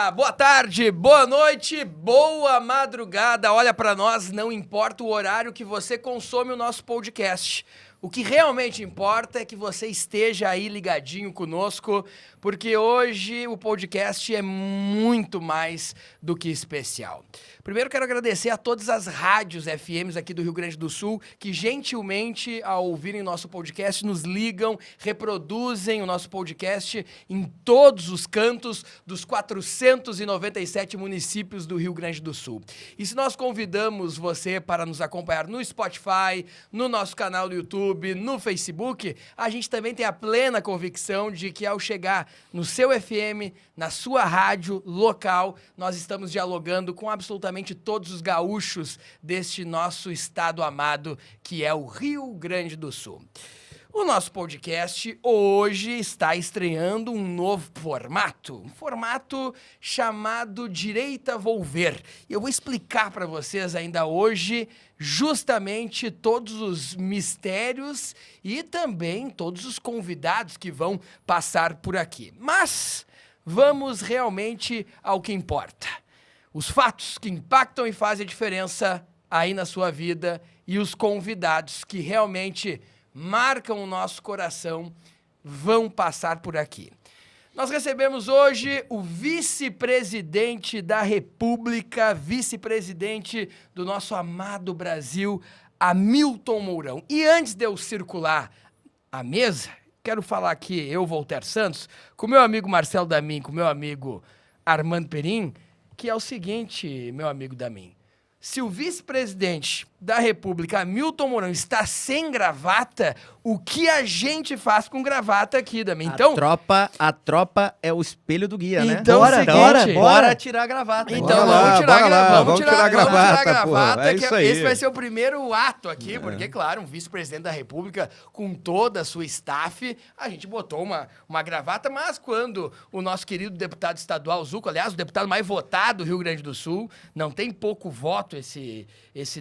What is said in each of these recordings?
dia, boa tarde, boa noite, boa madrugada. Olha pra nós, não importa o horário que você consome o nosso podcast. O que realmente importa é que você esteja aí ligadinho conosco, porque hoje o podcast é muito mais do que especial. Primeiro quero agradecer a todas as rádios FMs aqui do Rio Grande do Sul que gentilmente, ao ouvirem nosso podcast, nos ligam, reproduzem o nosso podcast em todos os cantos dos 497 municípios do Rio Grande do Sul. E se nós convidamos você para nos acompanhar no Spotify, no nosso canal do YouTube, no Facebook, a gente também tem a plena convicção de que ao chegar no seu FM, na sua rádio local, nós estamos dialogando com absolutamente todos os gaúchos deste nosso estado amado, que é o Rio Grande do Sul. O nosso podcast hoje está estreando um novo formato, um formato chamado Direita Vou Ver. Eu vou explicar para vocês ainda hoje justamente todos os mistérios e também todos os convidados que vão passar por aqui. Mas vamos realmente ao que importa. Os fatos que impactam e fazem a diferença aí na sua vida e os convidados que realmente marcam o nosso coração, vão passar por aqui. Nós recebemos hoje o vice-presidente da República, vice-presidente do nosso amado Brasil, Hamilton Mourão. E antes de eu circular a mesa, quero falar aqui, eu, Voltaire Santos, com o meu amigo Marcelo Damin, com o meu amigo Armando Perim, que é o seguinte, meu amigo Damin. Se o vice-presidente da República, Hamilton Mourão, está sem gravata, o que a gente faz com gravata aqui, Dami? Então, a tropa é o espelho do guia, né? Então, bora tirar a gravata. Então, vamos tirar a gravata, que esse vai ser o primeiro ato aqui, porque, claro, um vice-presidente da República, com toda a sua staff, a gente botou uma gravata, mas quando o nosso querido deputado estadual, Zuco, aliás, o deputado mais votado do Rio Grande do Sul, não tem pouco voto esse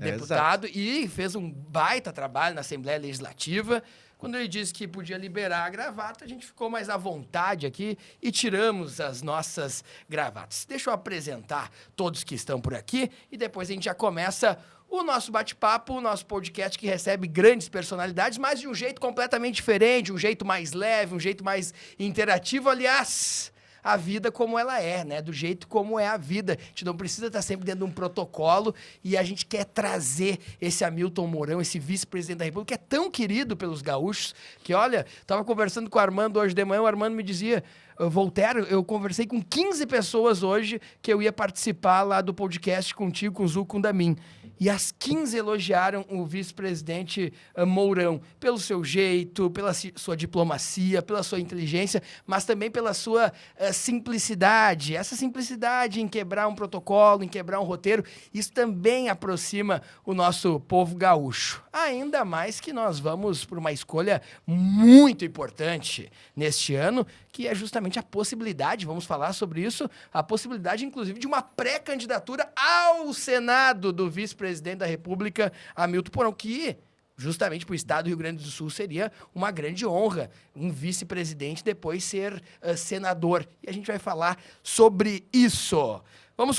deputado, e fez um baita trabalho na Assembleia Legislativa. Quando ele disse que podia liberar a gravata, a gente ficou mais à vontade aqui e tiramos as nossas gravatas. Deixa eu apresentar todos que estão por aqui e depois a gente já começa o nosso bate-papo, o nosso podcast que recebe grandes personalidades, mas de um jeito completamente diferente, um jeito mais leve, um jeito mais interativo. Aliás, a vida como ela é, né? Do jeito como é a vida. A gente não precisa estar sempre dentro de um protocolo e a gente quer trazer esse Hamilton Mourão, esse vice-presidente da República, que é tão querido pelos gaúchos, que, olha, estava conversando com o Armando hoje de manhã, o Armando me dizia, Voltaire, eu conversei com 15 pessoas hoje que eu ia participar lá do podcast contigo, com o Zuco, com o Damin. E as 15 elogiaram o vice-presidente Mourão pelo seu jeito, pela sua diplomacia, pela sua inteligência, mas também pela sua simplicidade. Essa simplicidade em quebrar um protocolo, em quebrar um roteiro, isso também aproxima o nosso povo gaúcho. Ainda mais que nós vamos por uma escolha muito importante neste ano, que é justamente a possibilidade, vamos falar sobre isso, a possibilidade, inclusive, de uma pré-candidatura ao Senado do vice-presidente da República, Hamilton Mourão, que, justamente para o estado do Rio Grande do Sul, seria uma grande honra um vice-presidente depois ser senador. E a gente vai falar sobre isso. Vamos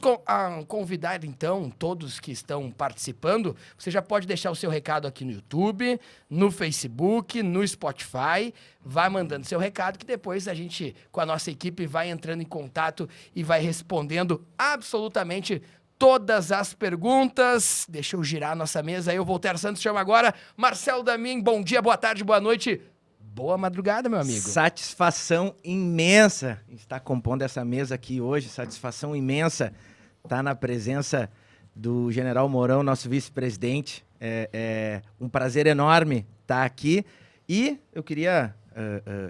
convidar, então, todos que estão participando. Você já pode deixar o seu recado aqui no YouTube, no Facebook, no Spotify. Vai mandando seu recado que depois a gente, com a nossa equipe, vai entrando em contato e vai respondendo absolutamente todas as perguntas. Deixa eu girar a nossa mesa aí. O Voltaire Santos chama agora Marcelo Damin. Bom dia, boa tarde, boa noite. Boa madrugada, meu amigo. Satisfação imensa estar compondo essa mesa aqui hoje. Satisfação imensa estar na presença do General Mourão, nosso vice-presidente. É um prazer enorme estar aqui. E eu queria,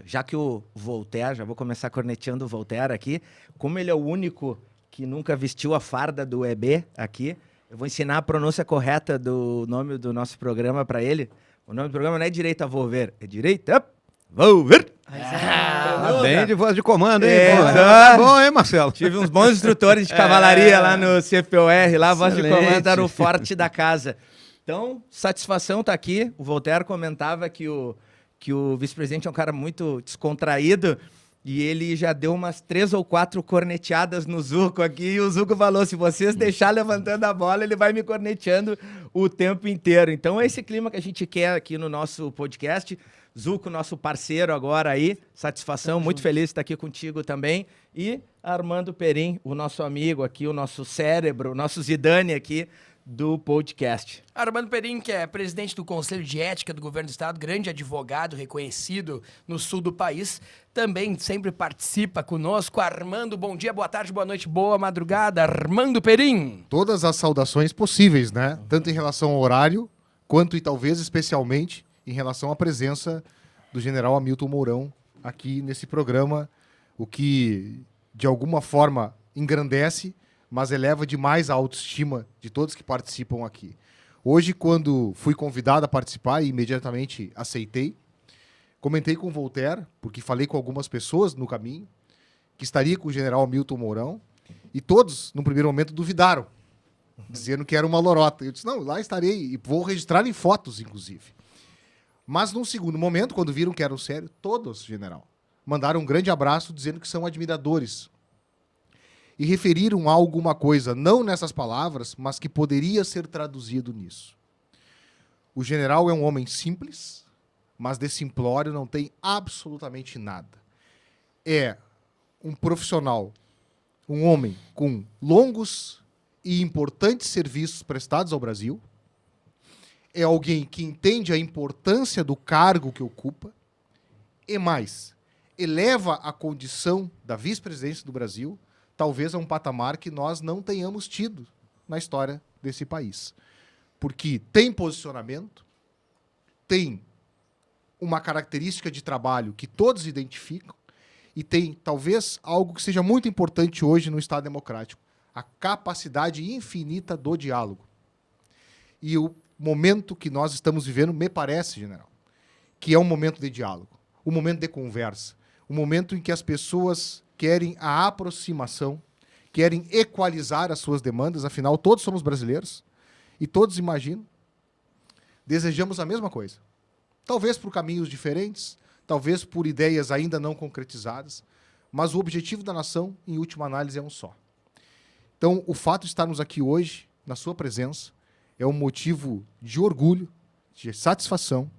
já que o Voltaire, já vou começar corneteando o Voltaire aqui, como ele é o único que nunca vestiu a farda do EB aqui, eu vou ensinar a pronúncia correta do nome do nosso programa para ele. O nome do programa não é Direita Vou Ver, é Direita Vou Ver. Bem de voz de comando, hein? Tá bom, hein, Marcelo? Tive uns bons instrutores de cavalaria lá no CFOR, lá a voz de comando era o forte da casa. Então, satisfação tá aqui. O Voltaire comentava que o vice-presidente é um cara muito descontraído E ele já deu umas 3 ou 4 corneteadas no Zuco aqui. E o Zuco falou, se vocês deixar levantando a bola, ele vai me corneteando o tempo inteiro. Então é esse clima que a gente quer aqui no nosso podcast. Zuco, nosso parceiro agora aí. Satisfação, muito feliz de estar aqui contigo também. E Armando Perim, o nosso amigo aqui, o nosso cérebro, o nosso Zidane aqui do podcast. Armando Perim, que é presidente do Conselho de Ética do Governo do Estado, grande advogado reconhecido no sul do país, também sempre participa conosco. Armando, bom dia, boa tarde, boa noite, boa madrugada. Armando Perim. Todas as saudações possíveis, né? Tanto em relação ao horário, quanto e talvez especialmente em relação à presença do general Hamilton Mourão aqui nesse programa, o que de alguma forma engrandece, mas eleva demais a autoestima de todos que participam aqui. Hoje, quando fui convidado a participar e imediatamente aceitei, comentei com o Voltaire, porque falei com algumas pessoas no caminho, que estaria com o general Hamilton Mourão, e todos, no primeiro momento, duvidaram, dizendo que era uma lorota. Eu disse, não, lá estarei, e vou registrar em fotos, inclusive. Mas, num segundo momento, quando viram que era sério, todos, general, mandaram um grande abraço, dizendo que são admiradores, e referiram a alguma coisa, não nessas palavras, mas que poderia ser traduzido nisso. O general é um homem simples, mas de simplório não tem absolutamente nada. É um profissional, um homem com longos e importantes serviços prestados ao Brasil, é alguém que entende a importância do cargo que ocupa, e mais, eleva a condição da vice-presidência do Brasil talvez a um patamar que nós não tenhamos tido na história desse país. Porque tem posicionamento, tem uma característica de trabalho que todos identificam e tem, talvez, algo que seja muito importante hoje no Estado democrático, a capacidade infinita do diálogo. E o momento que nós estamos vivendo, me parece, general, que é um momento de diálogo, um momento de conversa, um momento em que as pessoas querem a aproximação, querem equalizar as suas demandas, afinal, todos somos brasileiros, e todos, imagino, desejamos a mesma coisa. Talvez por caminhos diferentes, talvez por ideias ainda não concretizadas, mas o objetivo da nação, em última análise, é um só. Então, o fato de estarmos aqui hoje, na sua presença, é um motivo de orgulho, de satisfação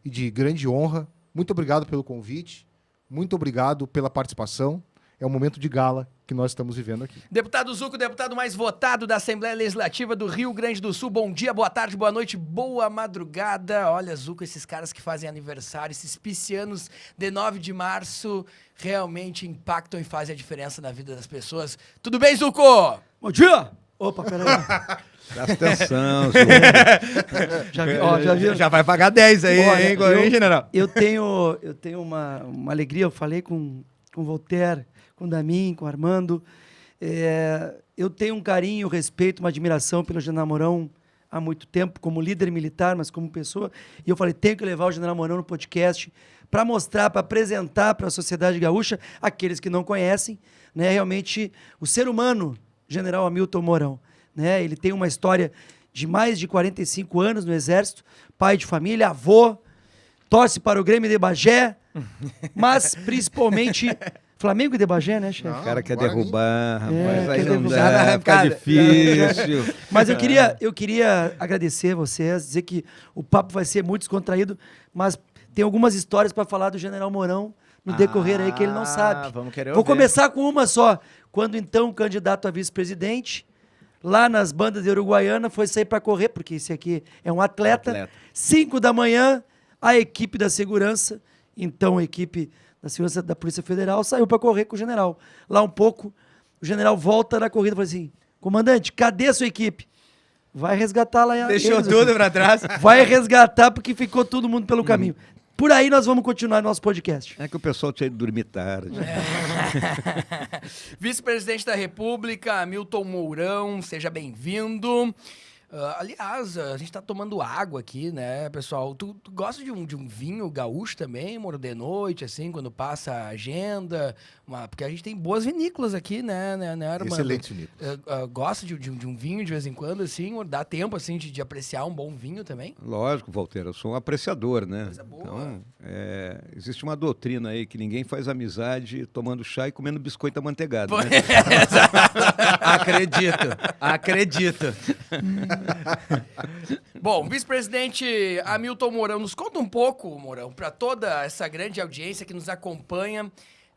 e de grande honra. Muito obrigado pelo convite, muito obrigado pela participação. É um momento de gala que nós estamos vivendo aqui. Deputado Zuco, deputado mais votado da Assembleia Legislativa do Rio Grande do Sul. Bom dia, boa tarde, boa noite, boa madrugada. Olha, Zuco, esses caras que fazem aniversário, esses piscianos de 9 de março, realmente impactam e fazem a diferença na vida das pessoas. Tudo bem, Zuco? Bom dia! Opa, peraí. Presta atenção, Já vai pagar 10 aí, Olha, hein, general? Eu tenho uma alegria, eu falei com o Voltaire, com o Damin, com o Armando. Eu tenho um carinho, respeito, uma admiração pelo general Mourão há muito tempo, como líder militar, mas como pessoa. E eu falei, tenho que levar o general Mourão no podcast para mostrar, para apresentar para a sociedade gaúcha, aqueles que não conhecem, né, realmente o ser humano, general Hamilton Mourão. Né? Ele tem uma história de mais de 45 anos no Exército, pai de família, avô, torce para o Grêmio de Bagé, mas principalmente Flamengo e de Bagé, né, chefe? O cara quer derrubar, rapaz, aí quer não derrubar. dá, fica difícil. Mas eu queria agradecer vocês, dizer que o papo vai ser muito descontraído, mas tem algumas histórias para falar do general Mourão no decorrer aí que ele não sabe. Vamos querer Vou ouvir. começar com uma só. Quando então candidato a vice-presidente, lá nas bandas de Uruguaiana, foi sair para correr, porque esse aqui é um atleta. 5 da manhã, a equipe da segurança, então a equipe da segurança da Polícia Federal, saiu para correr com o general. Lá um pouco, o general volta na corrida e fala assim, comandante, cadê a sua equipe? Vai resgatar lá. Deixou tudo para trás. Vai resgatar porque ficou todo mundo pelo caminho. Por aí nós vamos continuar nosso podcast. É que o pessoal tinha ido dormir tarde. Vice-presidente da República, Hamilton Mourão, seja bem-vindo. Aliás, a gente tá tomando água aqui, né, pessoal? Tu gosta de um vinho gaúcho também, Moro, de noite, assim, quando passa a agenda? Porque a gente tem boas vinícolas aqui, né Armando? Excelente vinícolas. Gosta de um vinho de vez em quando, assim? Dá tempo, assim, de apreciar um bom vinho também? Lógico, Walter, eu sou um apreciador, né? Coisa boa. Então, existe uma doutrina aí que ninguém faz amizade tomando chá e comendo biscoito amanteigado, né? Acredito. Bom, vice-presidente Hamilton Mourão, nos conta um pouco, Mourão, para toda essa grande audiência que nos acompanha,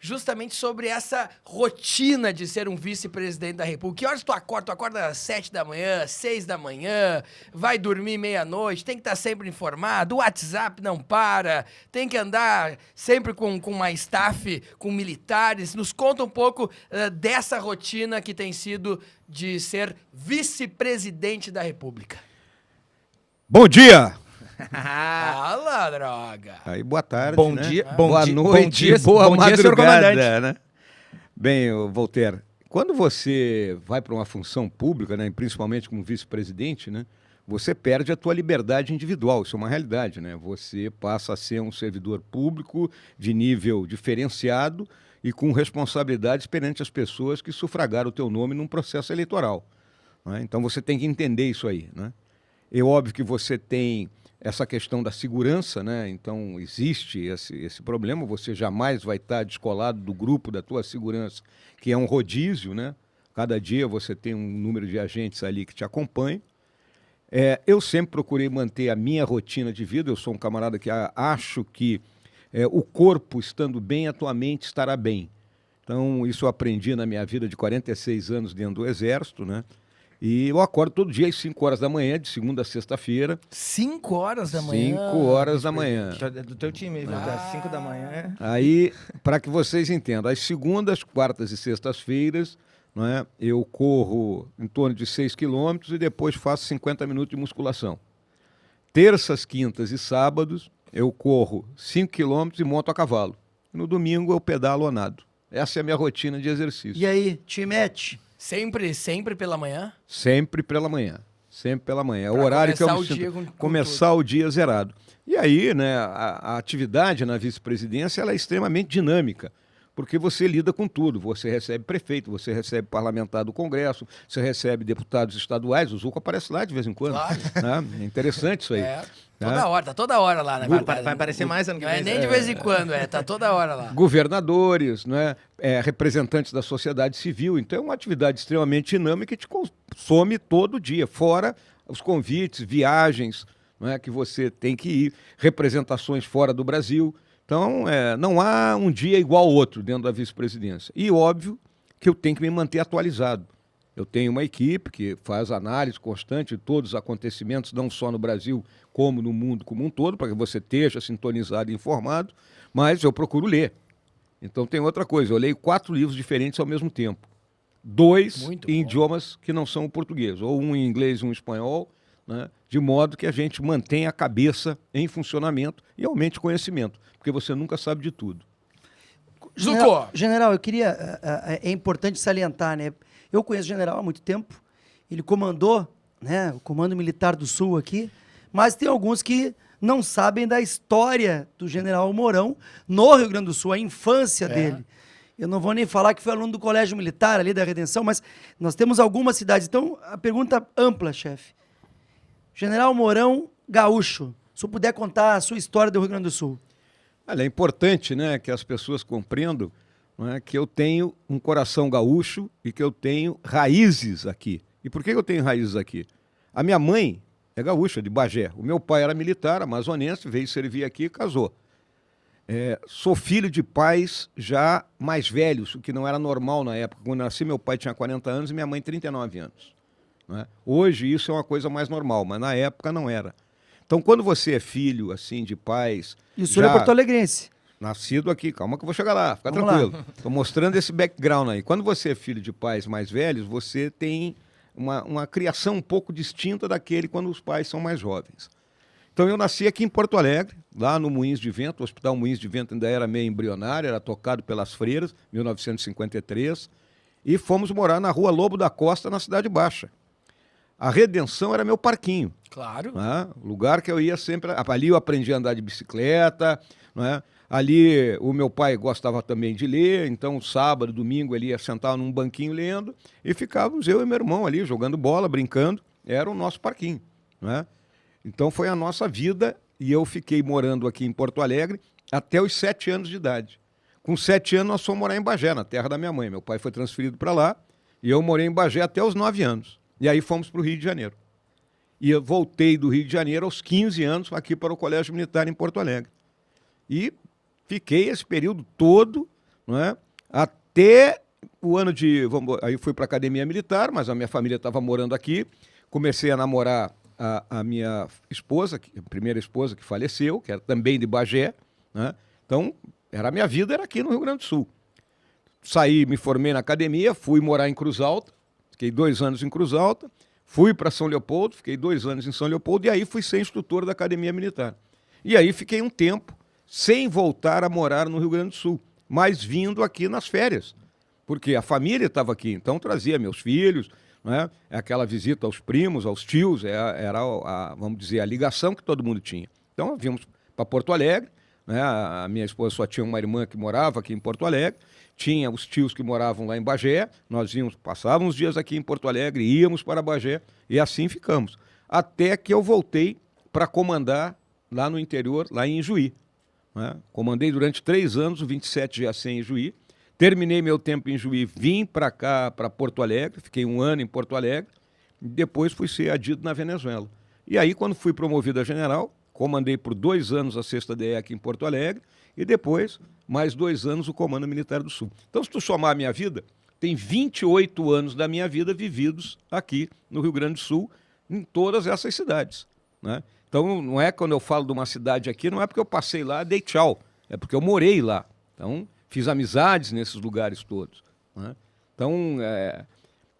justamente sobre essa rotina de ser um vice-presidente da República. Que horas tu acorda? Tu acorda às 7 da manhã, 6 da manhã, vai dormir meia-noite, tem que estar sempre informado, o WhatsApp não para, tem que andar sempre com uma staff, com militares. Nos conta um pouco dessa rotina que tem sido de ser vice-presidente da República. Bom dia! Fala, droga! Aí, boa tarde, Bom né? dia, boa noite, boa madrugada, né? Bem, Voltaire, quando você vai para uma função pública, né, principalmente como vice-presidente, né, você perde a tua liberdade individual, isso é uma realidade, né? Você passa a ser um servidor público de nível diferenciado e com responsabilidades perante as pessoas que sufragaram o teu nome num processo eleitoral, né? Então você tem que entender isso aí, né? É óbvio que você tem essa questão da segurança, né? Então existe esse problema, você jamais vai estar descolado do grupo da tua segurança, que é um rodízio, né? Cada dia você tem um número de agentes ali que te acompanham. Eu sempre procurei manter a minha rotina de vida, eu sou um camarada que acho que o corpo estando bem, a tua mente estará bem. Então isso eu aprendi na minha vida de 46 anos dentro do Exército, né? E eu acordo todo dia às 5 horas da manhã, de segunda a sexta-feira. 5 horas da manhã? 5 horas da manhã. Do teu time, viu? Das 5 da manhã. Aí, para que vocês entendam, às segundas, quartas e sextas-feiras, não é, eu corro em torno de 6 quilômetros e depois faço 50 minutos de musculação. Terças, quintas e sábados, eu corro 5 quilômetros e monto a cavalo. No domingo, eu pedalo ou nado. Essa é a minha rotina de exercício. E aí, te mete? Sempre pela manhã? Sempre pela manhã. Sempre pela manhã. É o Pra horário que eu começar me o dia sinto, com começar o dia zerado. E aí, né, a atividade na vice-presidência ela é extremamente dinâmica, porque você lida com tudo. Você recebe prefeito, você recebe parlamentar do Congresso, você recebe deputados estaduais, o Zuco aparece lá de vez em quando. Claro. Né? É interessante isso aí. Tá toda hora lá, na verdade. Vai aparecer mais ano que Não vem. é nem de vez em quando, tá toda hora lá. Governadores, né? Representantes da sociedade civil. Então é uma atividade extremamente dinâmica que te consome todo dia, fora os convites, viagens, né, que você tem que ir, representações fora do Brasil. Então não há um dia igual ao outro dentro da vice-presidência. E óbvio que eu tenho que me manter atualizado. Eu tenho uma equipe que faz análise constante de todos os acontecimentos, não só no Brasil, como no mundo como um todo, para que você esteja sintonizado e informado, mas eu procuro ler. Então tem outra coisa, eu leio 4 livros diferentes ao mesmo tempo. 2 em idiomas que não são o português, ou um em inglês e um em espanhol, né, de modo que a gente mantenha a cabeça em funcionamento e aumente o conhecimento, porque você nunca sabe de tudo. General, eu queria... É importante salientar, né? Eu conheço o general há muito tempo, ele comandou, né, o Comando Militar do Sul aqui, mas tem alguns que não sabem da história do general Mourão no Rio Grande do Sul, a infância dele. Eu não vou nem falar que foi aluno do Colégio Militar ali da Redenção, mas nós temos algumas cidades. Então, a pergunta ampla, chefe. General Mourão, gaúcho, se eu puder contar a sua história do Rio Grande do Sul. Olha, é importante, né, que as pessoas compreendam, não é, que eu tenho um coração gaúcho e que eu tenho raízes aqui. E por que eu tenho raízes aqui? A minha mãe é gaúcha, de Bagé. O meu pai era militar, amazonense, veio servir aqui e casou. Sou filho de pais já mais velhos, o que não era normal na época. Quando eu nasci, meu pai tinha 40 anos e minha mãe 39 anos. Não é? Hoje isso é uma coisa mais normal, mas na época não era. Então, quando você é filho assim de pais... E o senhor é porto-alegrense? Nascido aqui, calma que eu vou chegar lá, fica tranquilo. Estou mostrando esse background aí. Quando você é filho de pais mais velhos, você tem uma criação um pouco distinta daquele quando os pais são mais jovens. Então eu nasci aqui em Porto Alegre, lá no Moinhos de Vento. O Hospital Moinhos de Vento ainda era meio embrionário, era tocado pelas freiras, 1953, e fomos morar na Rua Lobo da Costa, na Cidade Baixa. a Redenção era meu parquinho. Claro. Né? Lugar que eu ia sempre... Ali eu aprendi a andar de bicicleta, né? Ali o meu pai gostava também de ler, então sábado, domingo ele ia sentar num banquinho lendo e ficávamos eu e meu irmão ali jogando bola, brincando. Era o nosso parquinho. Né? Então foi a nossa vida e eu fiquei morando aqui em Porto Alegre até os 7 anos de idade. Com 7 anos nós fomos morar em Bagé, na terra da minha mãe. Meu pai foi transferido para lá e eu morei em Bagé até os 9 anos. E aí fomos para o Rio de Janeiro. E eu voltei do Rio de Janeiro aos 15 anos aqui para o Colégio Militar em Porto Alegre. E fiquei esse período todo, não é? Até o ano de... Aí fui para a Academia Militar, mas a minha família estava morando aqui. Comecei a namorar a minha esposa, a primeira esposa que faleceu, que era também de Bagé. Né? Então, a minha vida era aqui no Rio Grande do Sul. Saí, me formei na academia, fui morar em Cruz Alta, fiquei 2 anos em Cruz Alta, fui para São Leopoldo, fiquei 2 anos em São Leopoldo, e aí fui ser instrutor da Academia Militar. E aí fiquei um tempo sem voltar a morar no Rio Grande do Sul, mas vindo aqui nas férias, porque a família estava aqui, então trazia meus filhos, né? Aquela visita aos primos, aos tios, era vamos dizer, a ligação que todo mundo tinha. Então vimos para Porto Alegre, né? A minha esposa só tinha uma irmã que morava aqui em Porto Alegre, tinha os tios que moravam lá em Bagé, nós passávamos dias aqui em Porto Alegre, íamos para Bagé, e assim ficamos. Até que eu voltei para comandar lá no interior, lá em Ijuí. Né? Comandei durante 3 anos o 27 GAC em Ijuí, terminei meu tempo em Ijuí, vim para cá, para Porto Alegre, fiquei 1 ano em Porto Alegre, e depois fui ser adido na Venezuela. E aí, quando fui promovido a general, comandei por 2 anos a 6ª DE aqui em Porto Alegre, e depois, mais 2 anos, o Comando Militar do Sul. Então, se tu somar a minha vida, tem 28 anos da minha vida vividos aqui no Rio Grande do Sul, em todas essas cidades. Né? Então, não é quando eu falo de uma cidade aqui, não é porque eu passei lá, dei tchau. É porque eu morei lá. Então, fiz amizades nesses lugares todos. Né? Então,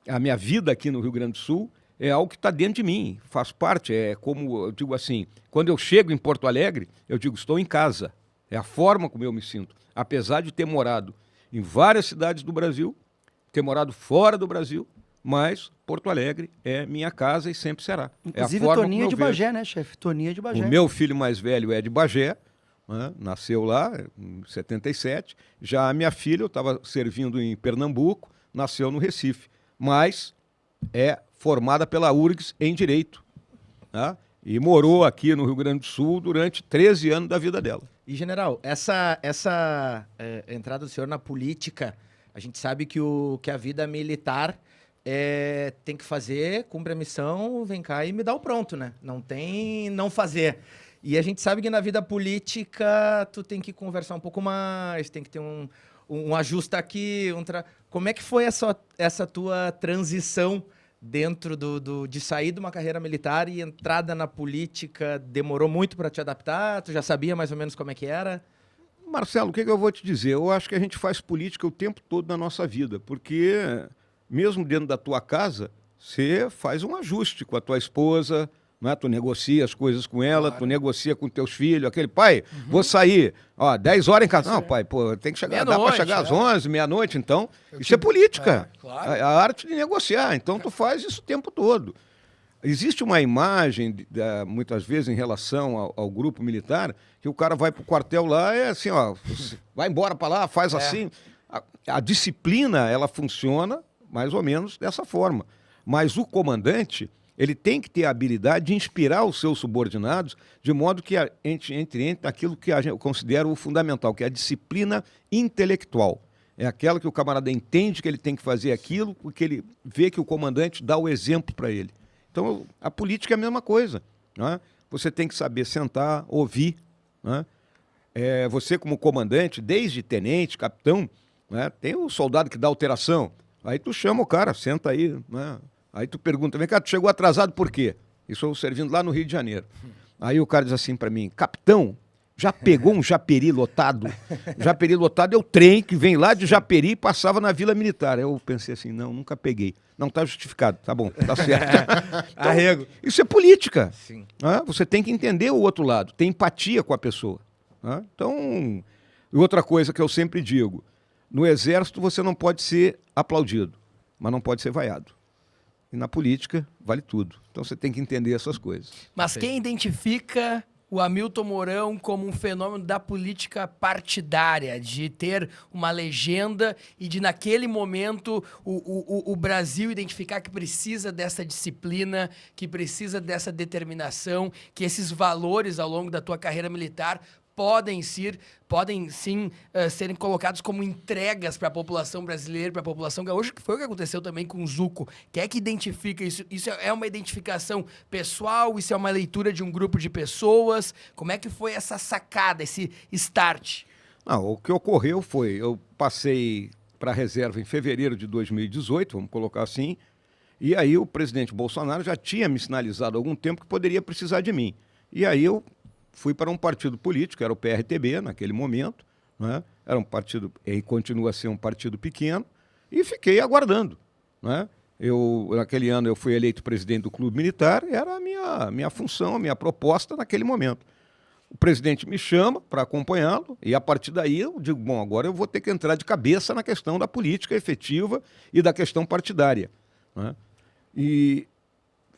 a minha vida aqui no Rio Grande do Sul é algo que está dentro de mim, faz parte. É como eu digo assim, quando eu chego em Porto Alegre, eu digo, estou em casa. É a forma como eu me sinto. Apesar de ter morado em várias cidades do Brasil, ter morado fora do Brasil, mas Porto Alegre é minha casa e sempre será. Inclusive, Toninho é de Bagé, né, chefe? Toninho é de Bagé. O meu filho mais velho é de Bagé, né? Nasceu lá em 77. Já a minha filha, eu estava servindo em Pernambuco, nasceu no Recife. Mas é formada pela URGS em Direito. Né? E morou aqui no Rio Grande do Sul durante 13 anos da vida dela. E, general, essa entrada do senhor na política, a gente sabe que a vida militar tem que fazer, cumpre a missão, vem cá e me dá o pronto, né? Não tem não fazer. E a gente sabe que na vida política tu tem que conversar um pouco mais, tem que ter um ajuste aqui. Como é que foi essa tua transição dentro de sair de uma carreira militar e entrada na política? Demorou muito para te adaptar? Tu já sabia mais ou menos como é que era? Marcelo, o que eu vou te dizer? Eu acho que a gente faz política o tempo todo na nossa vida, porque mesmo dentro da tua casa, você faz um ajuste com a tua esposa, né? Tu negocia as coisas com ela, claro. Tu negocia com teus filhos, aquele pai, vou sair, 10 horas em casa. Não, pai, pô, tem que chegar, dá para chegar às 11, meia-noite, então. Isso é política. Claro. A arte de negociar. Então, tu faz isso o tempo todo. Existe uma imagem, muitas vezes, em relação ao grupo militar, que o cara vai para o quartel lá, é assim, vai embora para lá, faz assim. A disciplina, ela funciona mais ou menos dessa forma. Mas o comandante, ele tem que ter a habilidade de inspirar os seus subordinados, de modo que entre aquilo que eu considero o fundamental, que é a disciplina intelectual. É aquela que o camarada entende que ele tem que fazer aquilo, porque ele vê que o comandante dá o exemplo para ele. Então, a política é a mesma coisa. Né? Você tem que saber sentar, ouvir. Né? Você, como comandante, desde tenente, capitão, né? Tem o soldado que dá alteração. Aí tu chama o cara, senta aí. Né? Aí tu pergunta, vem cá, tu chegou atrasado por quê? Isso eu servindo lá no Rio de Janeiro. Aí o cara diz assim para mim, capitão, já pegou um Japeri lotado? Japeri lotado é o trem que vem lá de Japeri e passava na Vila Militar. Eu pensei assim, não, nunca peguei. Não, está justificado, tá bom, tá certo. Então, arrego. Isso é política. Sim. Né? Você tem que entender o outro lado, ter empatia com a pessoa. Né? Então, e outra coisa que eu sempre digo, no Exército você não pode ser aplaudido, mas não pode ser vaiado. E na política vale tudo. Então você tem que entender essas coisas. Mas quem identifica o Hamilton Mourão como um fenômeno da política partidária, de ter uma legenda e de, naquele momento, o Brasil identificar que precisa dessa disciplina, que precisa dessa determinação, que esses valores ao longo da tua carreira militar podem sim serem colocados como entregas para a população brasileira, para a população gaúcha, que foi o que aconteceu também com o Zuco. Quem é que identifica isso? Isso é uma identificação pessoal? Isso é uma leitura de um grupo de pessoas? Como é que foi essa sacada, esse start? Não, o que ocorreu foi, eu passei para a reserva em fevereiro de 2018, vamos colocar assim, e aí o presidente Bolsonaro já tinha me sinalizado há algum tempo que poderia precisar de mim. E aí eu fui para um partido político, era o PRTB naquele momento, né? Era um partido, e continua a ser um partido pequeno, e fiquei aguardando, né? Naquele ano eu fui eleito presidente do Clube Militar, era a minha função, a minha proposta naquele momento. O presidente me chama para acompanhá-lo, e a partir daí eu digo, bom, agora eu vou ter que entrar de cabeça na questão da política efetiva e da questão partidária, né? E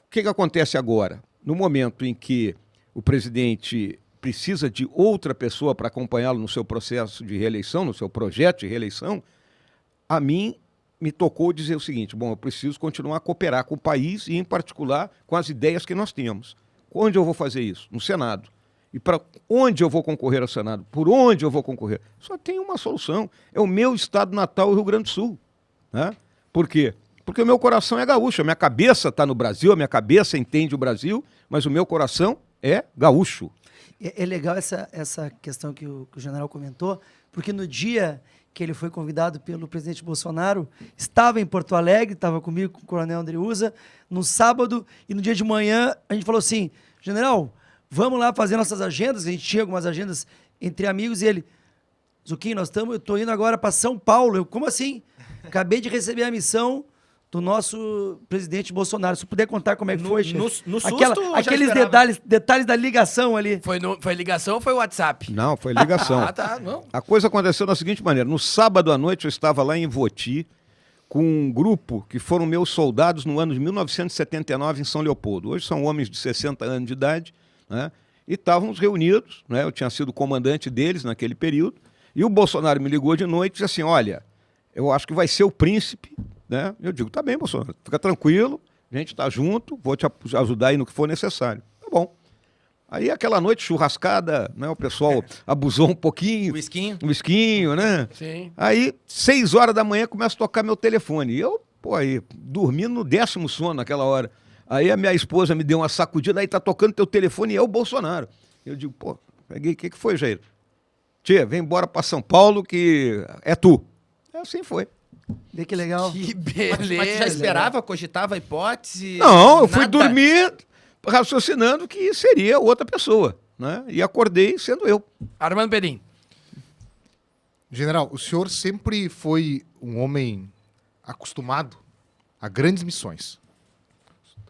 o que acontece agora? No momento em que o presidente precisa de outra pessoa para acompanhá-lo no seu processo de reeleição, no seu projeto de reeleição, a mim me tocou dizer o seguinte, bom, eu preciso continuar a cooperar com o país e, em particular, com as ideias que nós temos. Onde eu vou fazer isso? No Senado. E para onde eu vou concorrer ao Senado? Por onde eu vou concorrer? Só tem uma solução, é o meu estado natal, o Rio Grande do Sul, né? Por quê? Porque o meu coração é gaúcho, a minha cabeça está no Brasil, a minha cabeça entende o Brasil, mas o meu coração é gaúcho. É legal essa questão que o general comentou, porque no dia que ele foi convidado pelo presidente Bolsonaro, estava em Porto Alegre, estava comigo, com o coronel Andreuza, no sábado, e no dia de manhã a gente falou assim, general, vamos lá fazer nossas agendas, a gente tinha algumas agendas entre amigos, e ele, Zuquinho, eu estou indo agora para São Paulo. Eu, como assim? Acabei de receber a missão do nosso presidente Bolsonaro. Se puder contar como é que foi, no susto, aqueles detalhes da ligação ali. Foi ligação ou foi WhatsApp? Não, foi ligação. Tá, não. A coisa aconteceu da seguinte maneira, no sábado à noite eu estava lá em Voti com um grupo que foram meus soldados no ano de 1979 em São Leopoldo. Hoje são homens de 60 anos de idade, né? E estávamos reunidos, né? Eu tinha sido comandante deles naquele período, e o Bolsonaro me ligou de noite e disse assim, olha, eu acho que vai ser o príncipe, né? Eu digo, tá bem, Bolsonaro, fica tranquilo, a gente tá junto, vou te ajudar aí no que for necessário. Tá bom. Aí aquela noite churrascada, né? O pessoal abusou um pouquinho. Um esquinho, né? Sim. Aí, 6 horas da manhã, começa a tocar meu telefone. E eu, aí, dormindo no 10º sono naquela hora. Aí a minha esposa me deu uma sacudida, aí tá tocando teu telefone e é o Bolsonaro. Eu digo, peguei, o que foi, Jair? Tia, vem embora pra São Paulo que é tu. Assim foi. Vê que legal. Que beleza. Mas tu já esperava, cogitava a hipótese? Não, eu fui dormir raciocinando que seria outra pessoa, né? E acordei sendo eu. Armando Perim. General, o senhor sempre foi um homem acostumado a grandes missões.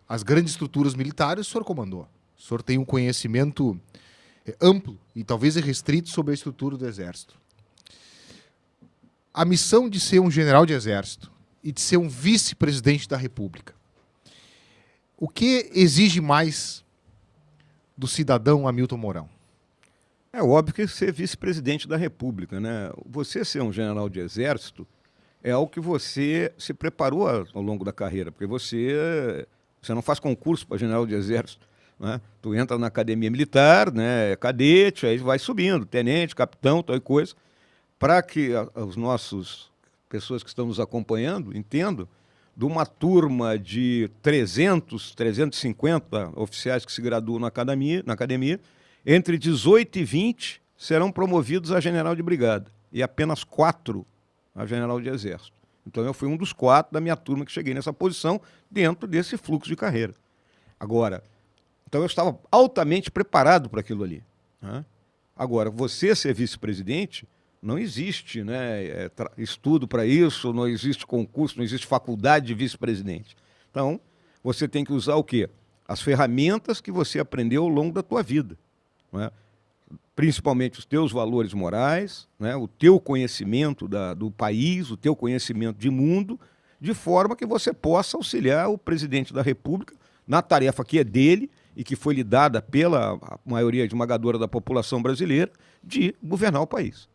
As grandes estruturas militares o senhor comandou. O senhor tem um conhecimento amplo e talvez irrestrito sobre a estrutura do Exército. A missão de ser um general de Exército e de ser um vice-presidente da República, o que exige mais do cidadão Hamilton Mourão? É óbvio que ser vice-presidente da República, né? Você ser um general de Exército é algo que você se preparou ao longo da carreira, porque você não faz concurso para general de Exército, né? Tu entra na academia militar, né? É cadete, aí vai subindo, tenente, capitão, tal coisa, para que os nossos pessoas que estão nos acompanhando entendam, de uma turma de 300, 350 oficiais que se graduam na academia, entre 18 e 20 serão promovidos a general de brigada e apenas 4 a general de exército. Então eu fui um dos 4 da minha turma que cheguei nessa posição dentro desse fluxo de carreira. Agora, então eu estava altamente preparado para aquilo ali, né? Agora, você ser vice-presidente, não existe, né, estudo para isso, não existe concurso, não existe faculdade de vice-presidente. Então, você tem que usar o quê? As ferramentas que você aprendeu ao longo da tua vida, né? Principalmente os teus valores morais, né? O teu conhecimento do país, o teu conhecimento de mundo, de forma que você possa auxiliar o presidente da República na tarefa que é dele e que foi lhe dada pela maioria esmagadora da população brasileira de governar o país.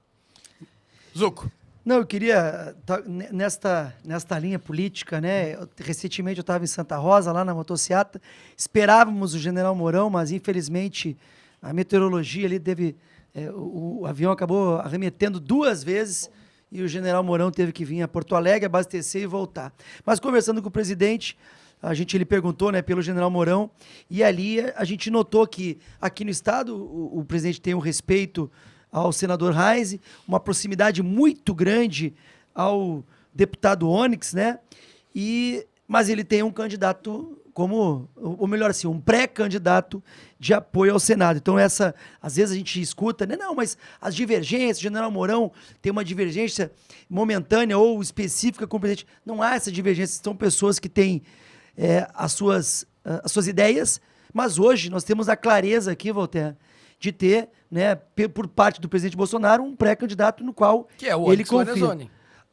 Zuco. Não, eu queria, nesta linha política, né? Recentemente eu estava em Santa Rosa, lá na motociata, esperávamos o general Mourão, mas infelizmente a meteorologia ali teve, o avião acabou arremetendo 2 vezes e o general Mourão teve que vir a Porto Alegre, abastecer e voltar. Mas conversando com o presidente, ele perguntou, né, pelo general Mourão, e ali a gente notou que aqui no estado o presidente tem um respeito ao senador Reis, uma proximidade muito grande ao deputado Onyx, né? Mas ele tem um candidato ou melhor assim, um pré-candidato de apoio ao Senado. Então às vezes a gente escuta, né? Não, mas as divergências, o general Mourão tem uma divergência momentânea ou específica com o presidente. Não há essa divergência, são pessoas que têm as suas ideias, mas hoje nós temos a clareza aqui, Voltaire, de ter, né, por parte do presidente Bolsonaro, um pré-candidato no qual que é o ele Onyx confia. Lorenzoni.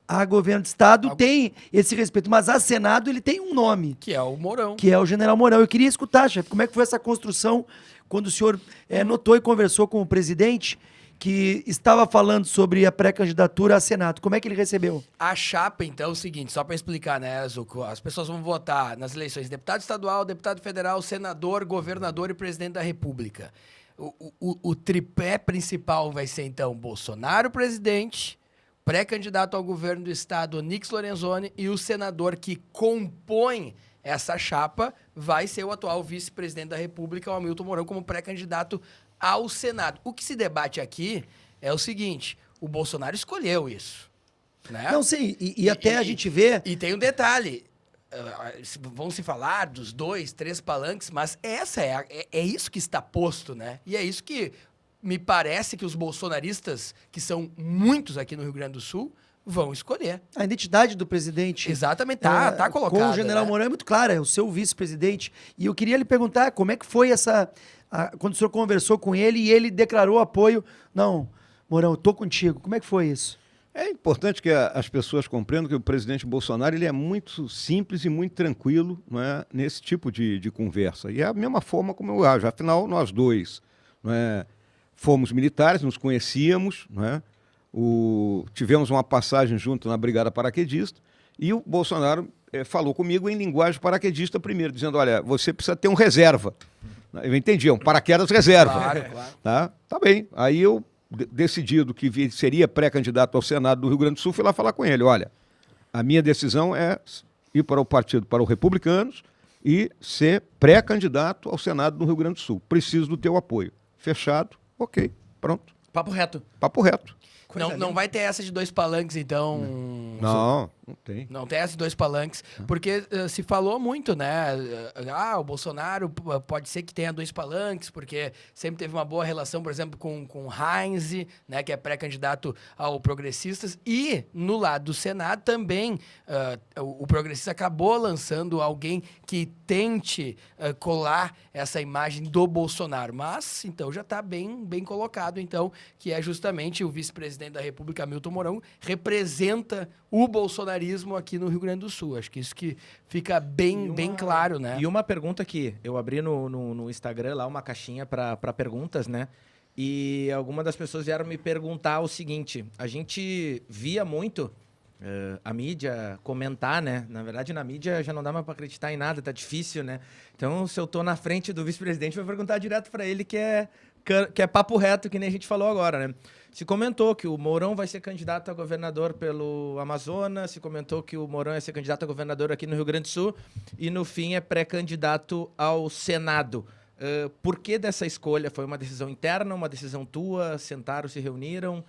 A governo de estado tem esse respeito, mas a Senado ele tem um nome. Que é o Mourão. Que é o general Mourão. Eu queria escutar, chefe, como é que foi essa construção quando o senhor notou e conversou com o presidente que estava falando sobre a pré-candidatura a Senado. Como é que ele recebeu? A chapa, então, é o seguinte, só para explicar, né, Zuco? As pessoas vão votar nas eleições de deputado estadual, deputado federal, senador, governador e presidente da República. O tripé principal vai ser, então, Bolsonaro presidente, pré-candidato ao governo do estado, Onyx Lorenzoni, e o senador que compõe essa chapa vai ser o atual vice-presidente da República, o Hamilton Mourão, como pré-candidato ao Senado. O que se debate aqui é o seguinte, o Bolsonaro escolheu isso, né? Não, sim, e até a gente vê... E tem um detalhe, vão se falar dos 2, 3 palanques, mas é isso que está posto, né? E é isso que me parece que os bolsonaristas, que são muitos aqui no Rio Grande do Sul, vão escolher. A identidade do presidente... Exatamente, tá colocada. Com o general, né, Mourão é muito clara, é o seu vice-presidente. E eu queria lhe perguntar como é que foi quando o senhor conversou com ele e ele declarou apoio. Não, Mourão, eu tô contigo. Como é que foi isso? É importante que as pessoas compreendam que o presidente Bolsonaro ele é muito simples e muito tranquilo, não é, nesse tipo de conversa. E é a mesma forma como eu ajo. Afinal, nós dois, não é, fomos militares, nos conhecíamos, não é? Tivemos uma passagem junto na Brigada Paraquedista e o Bolsonaro falou comigo em linguagem paraquedista primeiro, dizendo, olha, você precisa ter um reserva. Eu entendi, um paraquedas reserva. Claro. Tá bem. Aí eu, decidido que seria pré-candidato ao Senado do Rio Grande do Sul, fui lá falar com ele, olha, a minha decisão é ir para o partido, para os republicanos e ser pré-candidato ao Senado do Rio Grande do Sul. Preciso do teu apoio. Fechado, ok, pronto. Papo reto. Papo reto. Não vai ter essa de 2 palanques, então... Não tem. Não tem essa de 2 palanques, porque se falou muito, né? O Bolsonaro pode ser que tenha 2 palanques, porque sempre teve uma boa relação, por exemplo, com o Heinz, né, que é pré-candidato ao Progressistas, e no lado do Senado também o Progressista acabou lançando alguém que tente colar essa imagem do Bolsonaro, mas então já está bem colocado, então, que é justamente o vice-presidente da República, Hamilton Mourão, representa o bolsonarismo aqui no Rio Grande do Sul. Acho que isso que fica bem claro, né? E uma pergunta que eu abri no Instagram lá, uma caixinha para perguntas, né? E algumas das pessoas vieram me perguntar o seguinte, a gente via muito a mídia comentar, né? Na verdade, na mídia já não dá mais para acreditar em nada, tá difícil, né? Então, se eu tô na frente do vice-presidente, vou perguntar direto para ele que é papo reto, que nem a gente falou agora, né? Se comentou que o Mourão vai ser candidato a governador pelo Amazonas, se comentou que o Mourão vai ser candidato a governador aqui no Rio Grande do Sul e, no fim, é pré-candidato ao Senado. Por que dessa escolha? Foi uma decisão interna, uma decisão tua? Sentaram, se reuniram?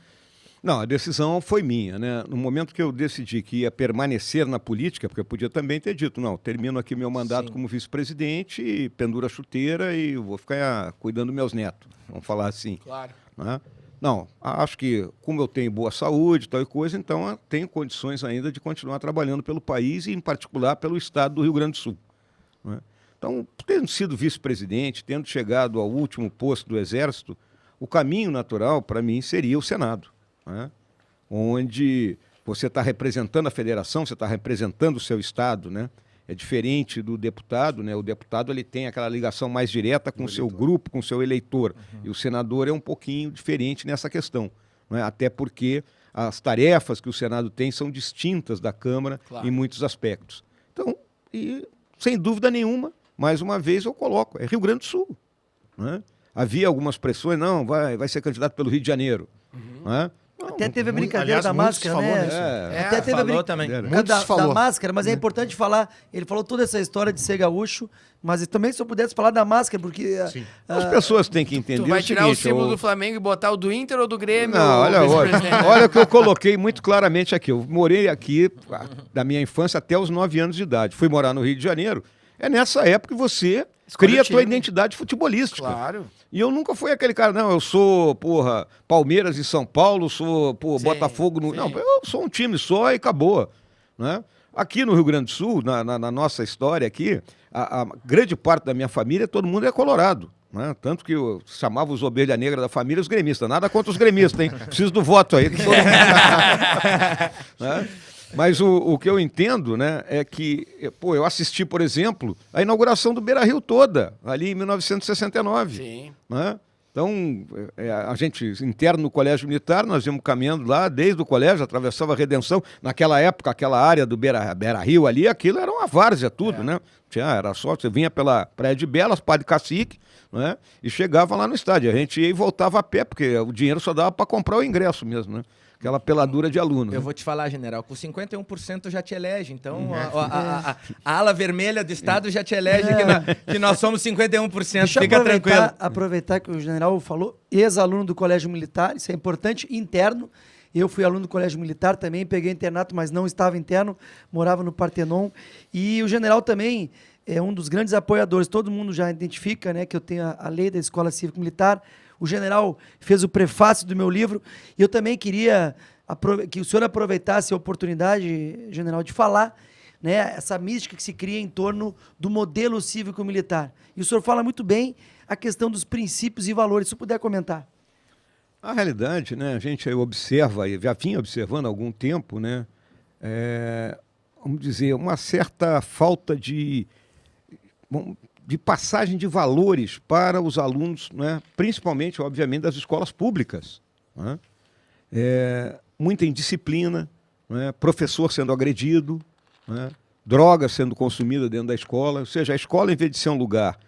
Não, a decisão foi minha, né? No momento que eu decidi que ia permanecer na política, porque eu podia também ter dito, não, termino aqui meu mandato como vice-presidente, penduro a chuteira e vou ficar cuidando dos meus netos, vamos falar assim. Claro. Né? Não, acho que como eu tenho boa saúde, tal e coisa, então eu tenho condições ainda de continuar trabalhando pelo país e, em particular, pelo estado do Rio Grande do Sul. Né? Então, tendo sido vice-presidente, tendo chegado ao último posto do Exército, o caminho natural para mim seria o Senado, né? Onde você está representando a federação, você está representando o seu estado, né? É diferente do deputado, né? O deputado ele tem aquela ligação mais direta com o seu grupo, com o seu eleitor. E o senador é um pouquinho diferente nessa questão, né? Até porque as tarefas que o Senado tem são distintas da Câmara em muitos aspectos. Então, e, sem dúvida nenhuma, mais uma vez eu coloco, é Rio Grande do Sul, né? Havia algumas pressões, não, vai ser candidato pelo Rio de Janeiro, né? Não, até teve a brincadeira aliás, da máscara, falou né? nisso. Até teve falou também. Da máscara, mas é importante falar. Ele falou toda essa história de ser gaúcho, mas também se eu pudesse falar da máscara, porque. As pessoas têm que entender Tu vai o tirar seguinte, o símbolo do Flamengo e botar o do Inter ou do Grêmio? Não, olha, vice-presidente? olha o que eu coloquei muito claramente aqui. Eu morei aqui da minha infância até os 9 anos de idade. Fui morar no Rio de Janeiro. É nessa época que você cria a tua identidade futebolística. Claro. E eu nunca fui aquele cara, não, eu sou, Palmeiras e São Paulo, sou, Sim, Botafogo. sim. Não, eu sou um time só e acabou, né? Aqui no Rio Grande do Sul, na nossa história aqui, a grande parte da minha família, todo mundo é colorado, né? Tanto que eu chamava os ovelha negra da família os gremistas. Nada contra os gremistas, hein? Preciso do voto aí. Né? Mas o que eu entendo, né, é que, eu assisti, por exemplo, a inauguração do Beira-Rio toda, ali em 1969. Sim. Né? Então, a gente, interno no Colégio Militar, nós íamos caminhando lá, desde o colégio, atravessava a Redenção. Naquela época, aquela área do Beira-Rio ali, aquilo era uma várzea, tudo, né? Era só, você vinha pela Praia de Belas, Padre Cacique, né? E chegava lá no estádio. A gente ia e voltava a pé, porque o dinheiro só dava para comprar o ingresso mesmo, né? Aquela peladura de aluno. Eu vou te falar, general, com 51% já te elege. Então, a ala vermelha do Estado já te elege que nós somos 51%. Deixa Fica tranquilo. Aproveitar que o general falou, ex-aluno do Colégio Militar, isso é importante, interno. Eu fui aluno do Colégio Militar também, peguei internato, mas não estava interno, morava no Partenon. E o general também é um dos grandes apoiadores. Todo mundo já identifica, né, que eu tenho a lei da Escola Cívico Militar. O general fez o prefácio do meu livro e eu também queria que o senhor aproveitasse a oportunidade, general, de falar, né, essa mística que se cria em torno do modelo cívico-militar. E o senhor fala muito bem a questão dos princípios e valores. Se o puder comentar. A realidade, né, a gente observa, e já vinha observando há algum tempo, né, vamos dizer, uma certa falta de passagem de valores para os alunos, né? Principalmente, obviamente, das escolas públicas. Né? Muita indisciplina, né? Professor sendo agredido, né? Droga sendo consumida dentro da escola. Ou seja, a escola, em vez de ser um lugar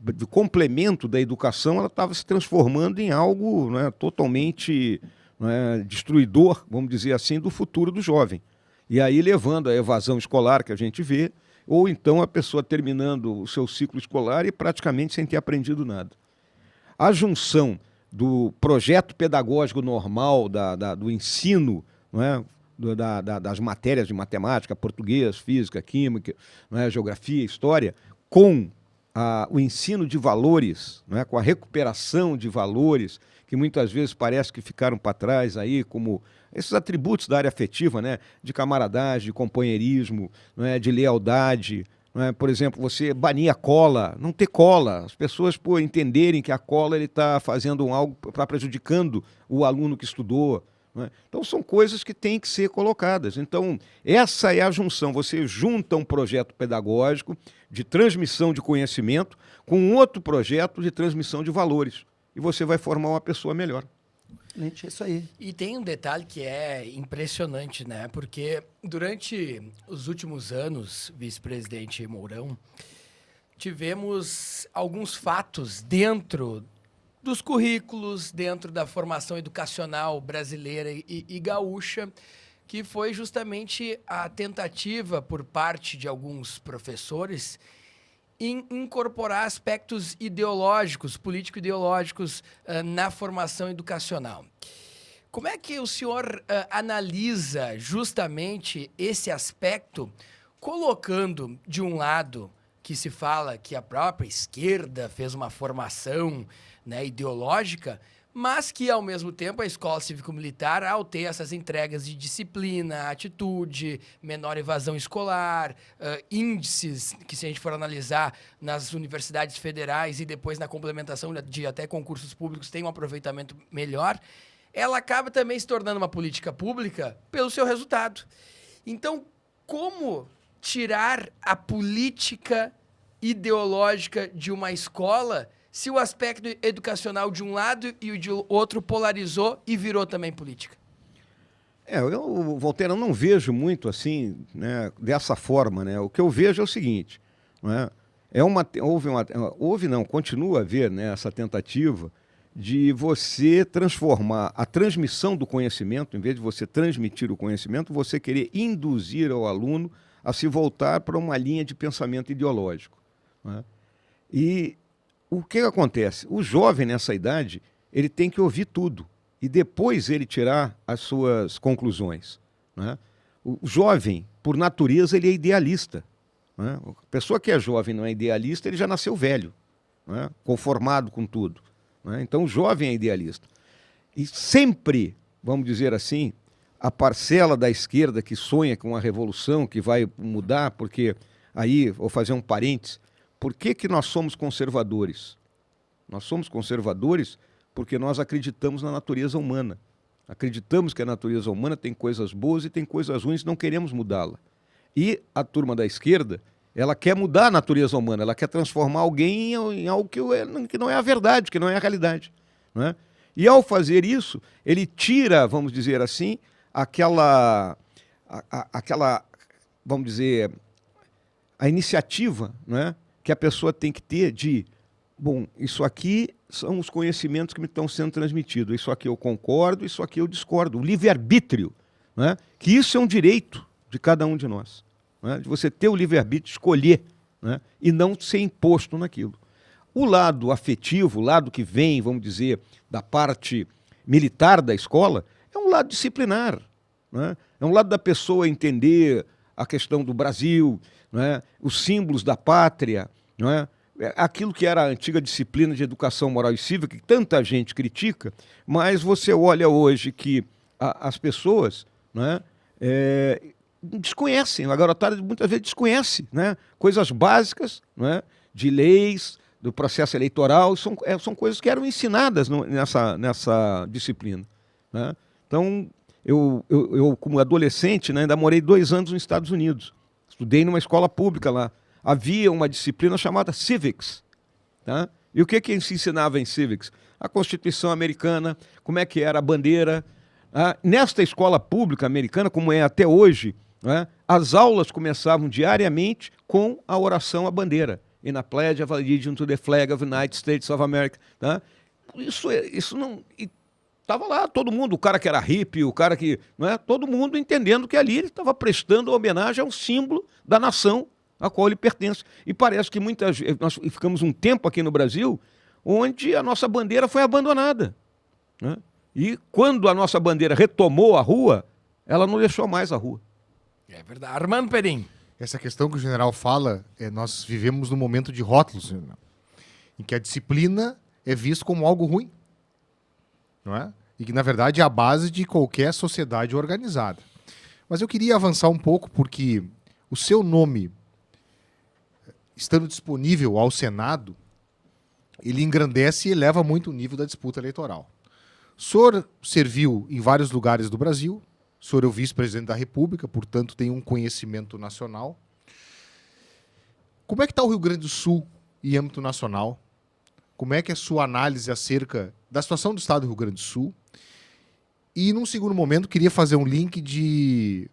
de complemento da educação, ela estava se transformando em algo, né, totalmente, né, destruidor, vamos dizer assim, do futuro do jovem. E aí levando a evasão escolar que a gente vê, ou então a pessoa terminando o seu ciclo escolar e praticamente sem ter aprendido nada. A junção do projeto pedagógico normal, do ensino, não é? Das matérias de matemática, português, física, química, não é? Geografia, história, com o ensino de valores, não é? Com a recuperação de valores, que muitas vezes parece que ficaram para trás aí, como esses atributos da área afetiva, né? De camaradagem, de companheirismo, não é? De lealdade. Não é? Por exemplo, você banir a cola, não ter cola. As pessoas, entenderem que a cola está fazendo algo, está prejudicando o aluno que estudou. Não é? Então, são coisas que têm que ser colocadas. Então, essa é a junção. Você junta um projeto pedagógico de transmissão de conhecimento com outro projeto de transmissão de valores. E você vai formar uma pessoa melhor. É isso aí. E tem um detalhe que é impressionante, né? Porque durante os últimos anos, vice-presidente Mourão, tivemos alguns fatos dentro dos currículos, dentro da formação educacional brasileira e gaúcha, que foi justamente a tentativa por parte de alguns professores em incorporar aspectos ideológicos, político-ideológicos, na formação educacional. Como é que o senhor analisa justamente esse aspecto, colocando, de um lado, que se fala que a própria esquerda fez uma formação, né, ideológica, mas que, ao mesmo tempo, a escola cívico-militar, ao ter essas entregas de disciplina, atitude, menor evasão escolar, índices que, se a gente for analisar nas universidades federais e depois na complementação de até concursos públicos, tem um aproveitamento melhor, ela acaba também se tornando uma política pública pelo seu resultado. Então, como tirar a política ideológica de uma escola se o aspecto educacional de um lado e o de outro polarizou e virou também política? Voltaire, eu não vejo muito assim, né, dessa forma, né? O que eu vejo é o seguinte, não é? Continua a haver, né, essa tentativa de você transformar a transmissão do conhecimento, em vez de você transmitir o conhecimento, você querer induzir ao aluno a se voltar para uma linha de pensamento ideológico, não é? E o que acontece? O jovem nessa idade, ele tem que ouvir tudo e depois ele tirar as suas conclusões, não é? O jovem, por natureza, ele é idealista, não é? A pessoa que é jovem e não é idealista, ele já nasceu velho, não é? Conformado com tudo, não é? Então o jovem é idealista. E sempre, vamos dizer assim, a parcela da esquerda que sonha com uma revolução que vai mudar, porque aí, vou fazer um parênteses, por que nós somos conservadores? Nós somos conservadores porque nós acreditamos na natureza humana. Acreditamos que a natureza humana tem coisas boas e tem coisas ruins, não queremos mudá-la. E a turma da esquerda, ela quer mudar a natureza humana, ela quer transformar alguém em algo que não é a verdade, que não é a realidade, não é? E ao fazer isso, ele tira, vamos dizer assim, aquela, vamos dizer, a iniciativa, não é, que a pessoa tem que ter de, bom, isso aqui são os conhecimentos que me estão sendo transmitidos, isso aqui eu concordo, isso aqui eu discordo, o livre-arbítrio, não é? Que isso é um direito de cada um de nós, não é? De você ter o livre-arbítrio de escolher, não é? E não ser imposto naquilo. O lado afetivo, o lado que vem, vamos dizer, da parte militar da escola, é um lado disciplinar, não é? É um lado da pessoa entender a questão do Brasil, não é? Os símbolos da pátria, não é? Aquilo que era a antiga disciplina de educação moral e cívica, que tanta gente critica, mas você olha hoje que as pessoas, não é? Desconhecem, a garotada muitas vezes desconhece, né? Coisas básicas, não é? De leis, do processo eleitoral, são coisas que eram ensinadas nessa disciplina, né? Então, eu como adolescente, né, ainda morei 2 anos nos Estados Unidos, estudei numa escola pública lá. Havia uma disciplina chamada Civics, tá? E o que se ensinava em Civics? A Constituição americana, como é que era a bandeira. Nesta escola pública americana, como é até hoje, né, as aulas começavam diariamente com a oração à bandeira. In a pledge of allegiance to the flag of the United States of America. Tá? Isso não... Estava lá todo mundo, o cara que era hippie, o cara que... Não é? Todo mundo entendendo que ali ele estava prestando homenagem ao símbolo da nação a qual ele pertence. E parece que nós ficamos um tempo aqui no Brasil onde a nossa bandeira foi abandonada, né? E quando a nossa bandeira retomou a rua, ela não deixou mais a rua. É verdade. Armando Perim. Essa questão que o general fala, nós vivemos num momento de rótulos, em que a disciplina é vista como algo ruim, não é? E que, na verdade, é a base de qualquer sociedade organizada. Mas eu queria avançar um pouco, porque o seu nome, estando disponível ao Senado, ele engrandece e eleva muito o nível da disputa eleitoral. O senhor serviu em vários lugares do Brasil, o senhor é o vice-presidente da República, portanto tem um conhecimento nacional. Como é que está o Rio Grande do Sul em âmbito nacional? Como é que é a sua análise acerca da situação do estado do Rio Grande do Sul? E, num segundo momento, queria fazer um link de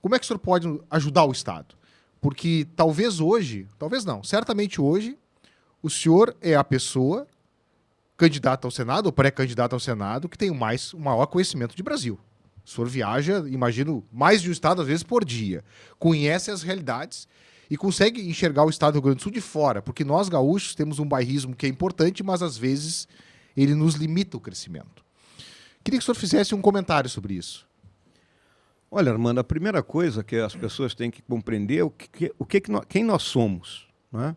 como é que o senhor pode ajudar o estado? Porque talvez hoje, talvez não, certamente hoje, o senhor é a pessoa candidata ao Senado, ou pré-candidata ao Senado, que tem o maior conhecimento de Brasil. O senhor viaja, imagino, mais de um estado, às vezes, por dia. Conhece as realidades e consegue enxergar o estado do Rio Grande do Sul de fora, porque nós, gaúchos, temos um bairrismo que é importante, mas, às vezes, ele nos limita o crescimento. Queria que o senhor fizesse um comentário sobre isso. Olha, Armando, a primeira coisa que as pessoas têm que compreender é quem nós somos, né?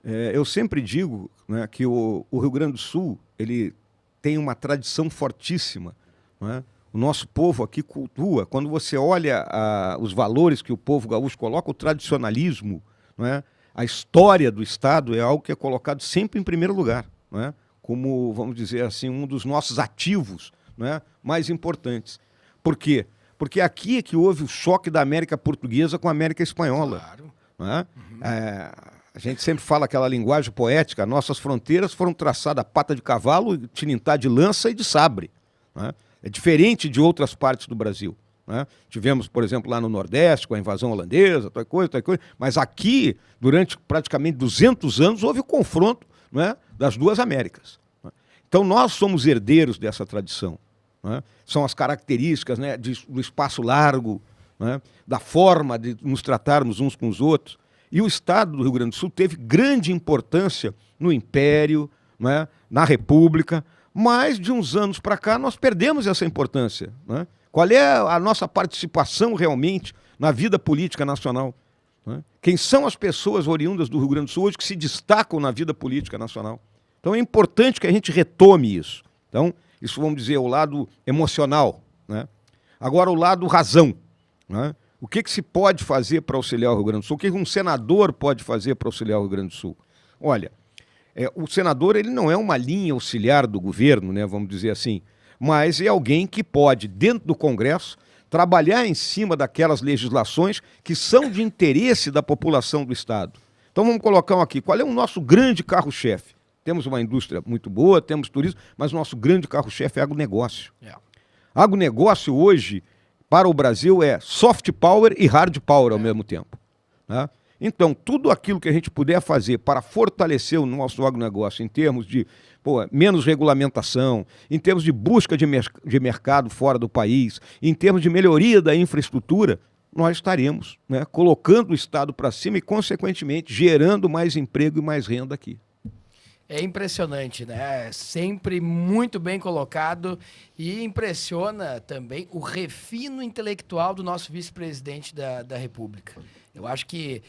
Eu sempre digo, né, que o Rio Grande do Sul ele tem uma tradição fortíssima, né? O nosso povo aqui cultua. Quando você olha os valores que o povo gaúcho coloca, o tradicionalismo, né, a história do Estado é algo que é colocado sempre em primeiro lugar, né? como, vamos dizer assim, um dos nossos ativos, né, mais importantes. Por quê? Porque aqui é que houve o choque da América Portuguesa com a América Espanhola. Claro. Né? A gente sempre fala aquela linguagem poética, nossas fronteiras foram traçadas a pata de cavalo, tinintá de lança e de sabre. Né? É diferente de outras partes do Brasil. Né? Tivemos, por exemplo, lá no Nordeste, com a invasão holandesa, tal coisa, mas aqui, durante praticamente 200 anos, houve o confronto, né, das duas Américas. Né? Então, nós somos herdeiros dessa tradição. Né? São as características, né, do espaço largo, né, da forma de nos tratarmos uns com os outros. E o Estado do Rio Grande do Sul teve grande importância no Império, né, na República, mas de uns anos para cá nós perdemos essa importância. Né? Qual é a nossa participação realmente na vida política nacional? Né? Quem são as pessoas oriundas do Rio Grande do Sul hoje que se destacam na vida política nacional? Então é importante que a gente retome isso. Então, isso, vamos dizer, o lado emocional. Né? Agora, o lado razão. Né? O que se pode fazer para auxiliar o Rio Grande do Sul? O que um senador pode fazer para auxiliar o Rio Grande do Sul? Olha, o senador ele não é uma linha auxiliar do governo, né, vamos dizer assim, mas é alguém que pode, dentro do Congresso, trabalhar em cima daquelas legislações que são de interesse da população do Estado. Então vamos colocar aqui, qual é o nosso grande carro-chefe? Temos uma indústria muito boa, temos turismo, mas o nosso grande carro-chefe é agronegócio. Agronegócio hoje, para o Brasil, é soft power e hard power ao mesmo tempo. Né? Então, tudo aquilo que a gente puder fazer para fortalecer o nosso agronegócio em termos de menos regulamentação, em termos de busca de mercado fora do país, em termos de melhoria da infraestrutura, nós estaremos, né, colocando o Estado para cima e, consequentemente, gerando mais emprego e mais renda aqui. É impressionante, né? Sempre muito bem colocado e impressiona também o refino intelectual do nosso vice-presidente da República. Eu acho que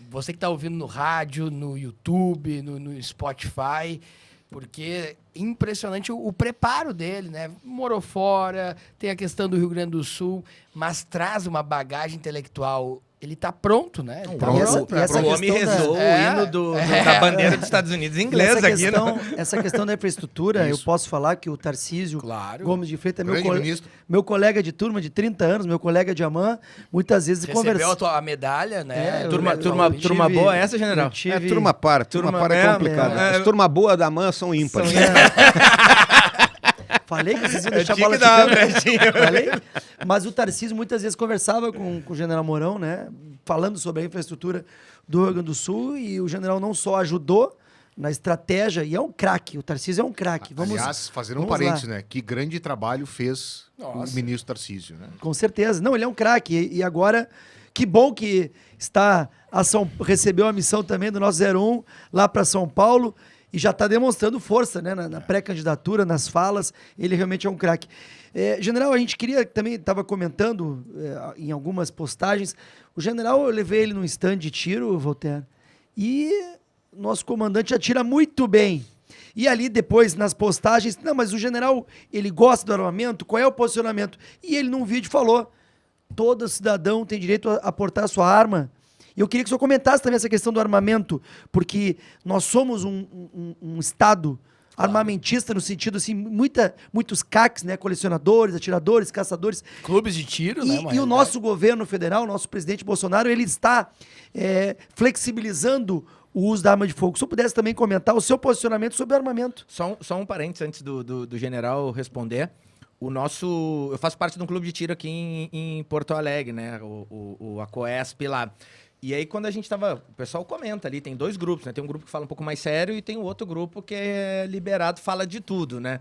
você que está ouvindo no rádio, no YouTube, no Spotify, porque é impressionante o preparo dele, né? Morou fora, tem a questão do Rio Grande do Sul, mas traz uma bagagem intelectual. Ele está pronto, né? Ele tá pronto. O homem rezou o hino da bandeira dos Estados Unidos em inglês aqui. Essa questão da infraestrutura, eu posso falar que o Tarcísio Gomes de Freitas é meu colega de turma de 30 anos, meu colega de AMAN, muitas vezes recebeu a medalha, né? Turma boa essa, general? Turma para é complicado. As turma boa da AMAN são ímpares. Falei que vocês iam deixar a bola ficando. Falei. Mas o Tarcísio muitas vezes conversava com o general Mourão, né? Falando sobre a infraestrutura do Rio Grande do Sul, e o general não só ajudou na estratégia, e é um craque, o Tarcísio é um craque. Aliás, fazendo um parênteses, né? Que grande trabalho fez o ministro Tarcísio, né? Com certeza. Não, ele é um craque. E agora, que bom que recebeu a missão também do nosso 01 lá para São Paulo. E já está demonstrando força, né, na pré-candidatura, nas falas. Ele realmente é um craque. General, a gente queria também, estava comentando em algumas postagens, o general, eu levei ele num stand de tiro, Voltaire, e nosso comandante atira muito bem. E ali depois, nas postagens, não, mas o general, ele gosta do armamento, qual é o posicionamento? E ele num vídeo falou, todo cidadão tem direito a portar a sua arma. E eu queria que o senhor comentasse também essa questão do armamento, porque nós somos um Estado armamentista no sentido, assim, muitos CACs, né, colecionadores, atiradores, caçadores. Clubes de tiro, né? E o nosso governo federal, o nosso presidente Bolsonaro, ele está flexibilizando o uso da arma de fogo. Se eu pudesse também comentar o seu posicionamento sobre o armamento. Só um parênteses antes do general responder. Eu faço parte de um clube de tiro aqui em Porto Alegre, né, a Coesp lá. E aí, quando a gente tava... O pessoal comenta ali, tem dois grupos, né? Tem um grupo que fala um pouco mais sério e tem o outro grupo que é liberado, fala de tudo, né?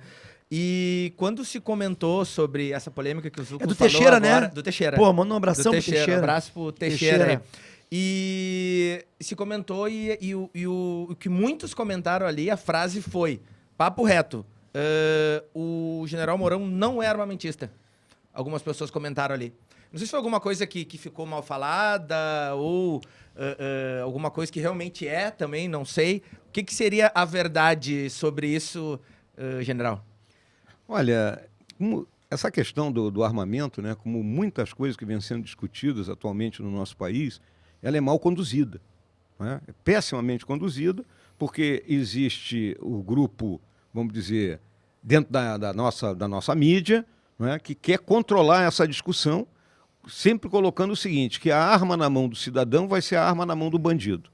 E quando se comentou sobre essa polêmica que o Zucco falou Teixeira, agora... né? Do Teixeira. Pô, manda um abração pro Teixeira. Um abraço pro Teixeira aí. E se comentou e o que muitos comentaram ali, a frase foi, papo reto, o general Mourão não é armamentista. Algumas pessoas comentaram ali. Não sei se foi alguma coisa que ficou mal falada ou alguma coisa que realmente é também, não sei. O que seria a verdade sobre isso, general? Olha, essa questão do armamento, né, como muitas coisas que vêm sendo discutidas atualmente no nosso país, ela é mal conduzida. Né? É pessimamente conduzida, porque existe o grupo, vamos dizer, dentro da nossa mídia, né, que quer controlar essa discussão, sempre colocando o seguinte, que a arma na mão do cidadão vai ser a arma na mão do bandido.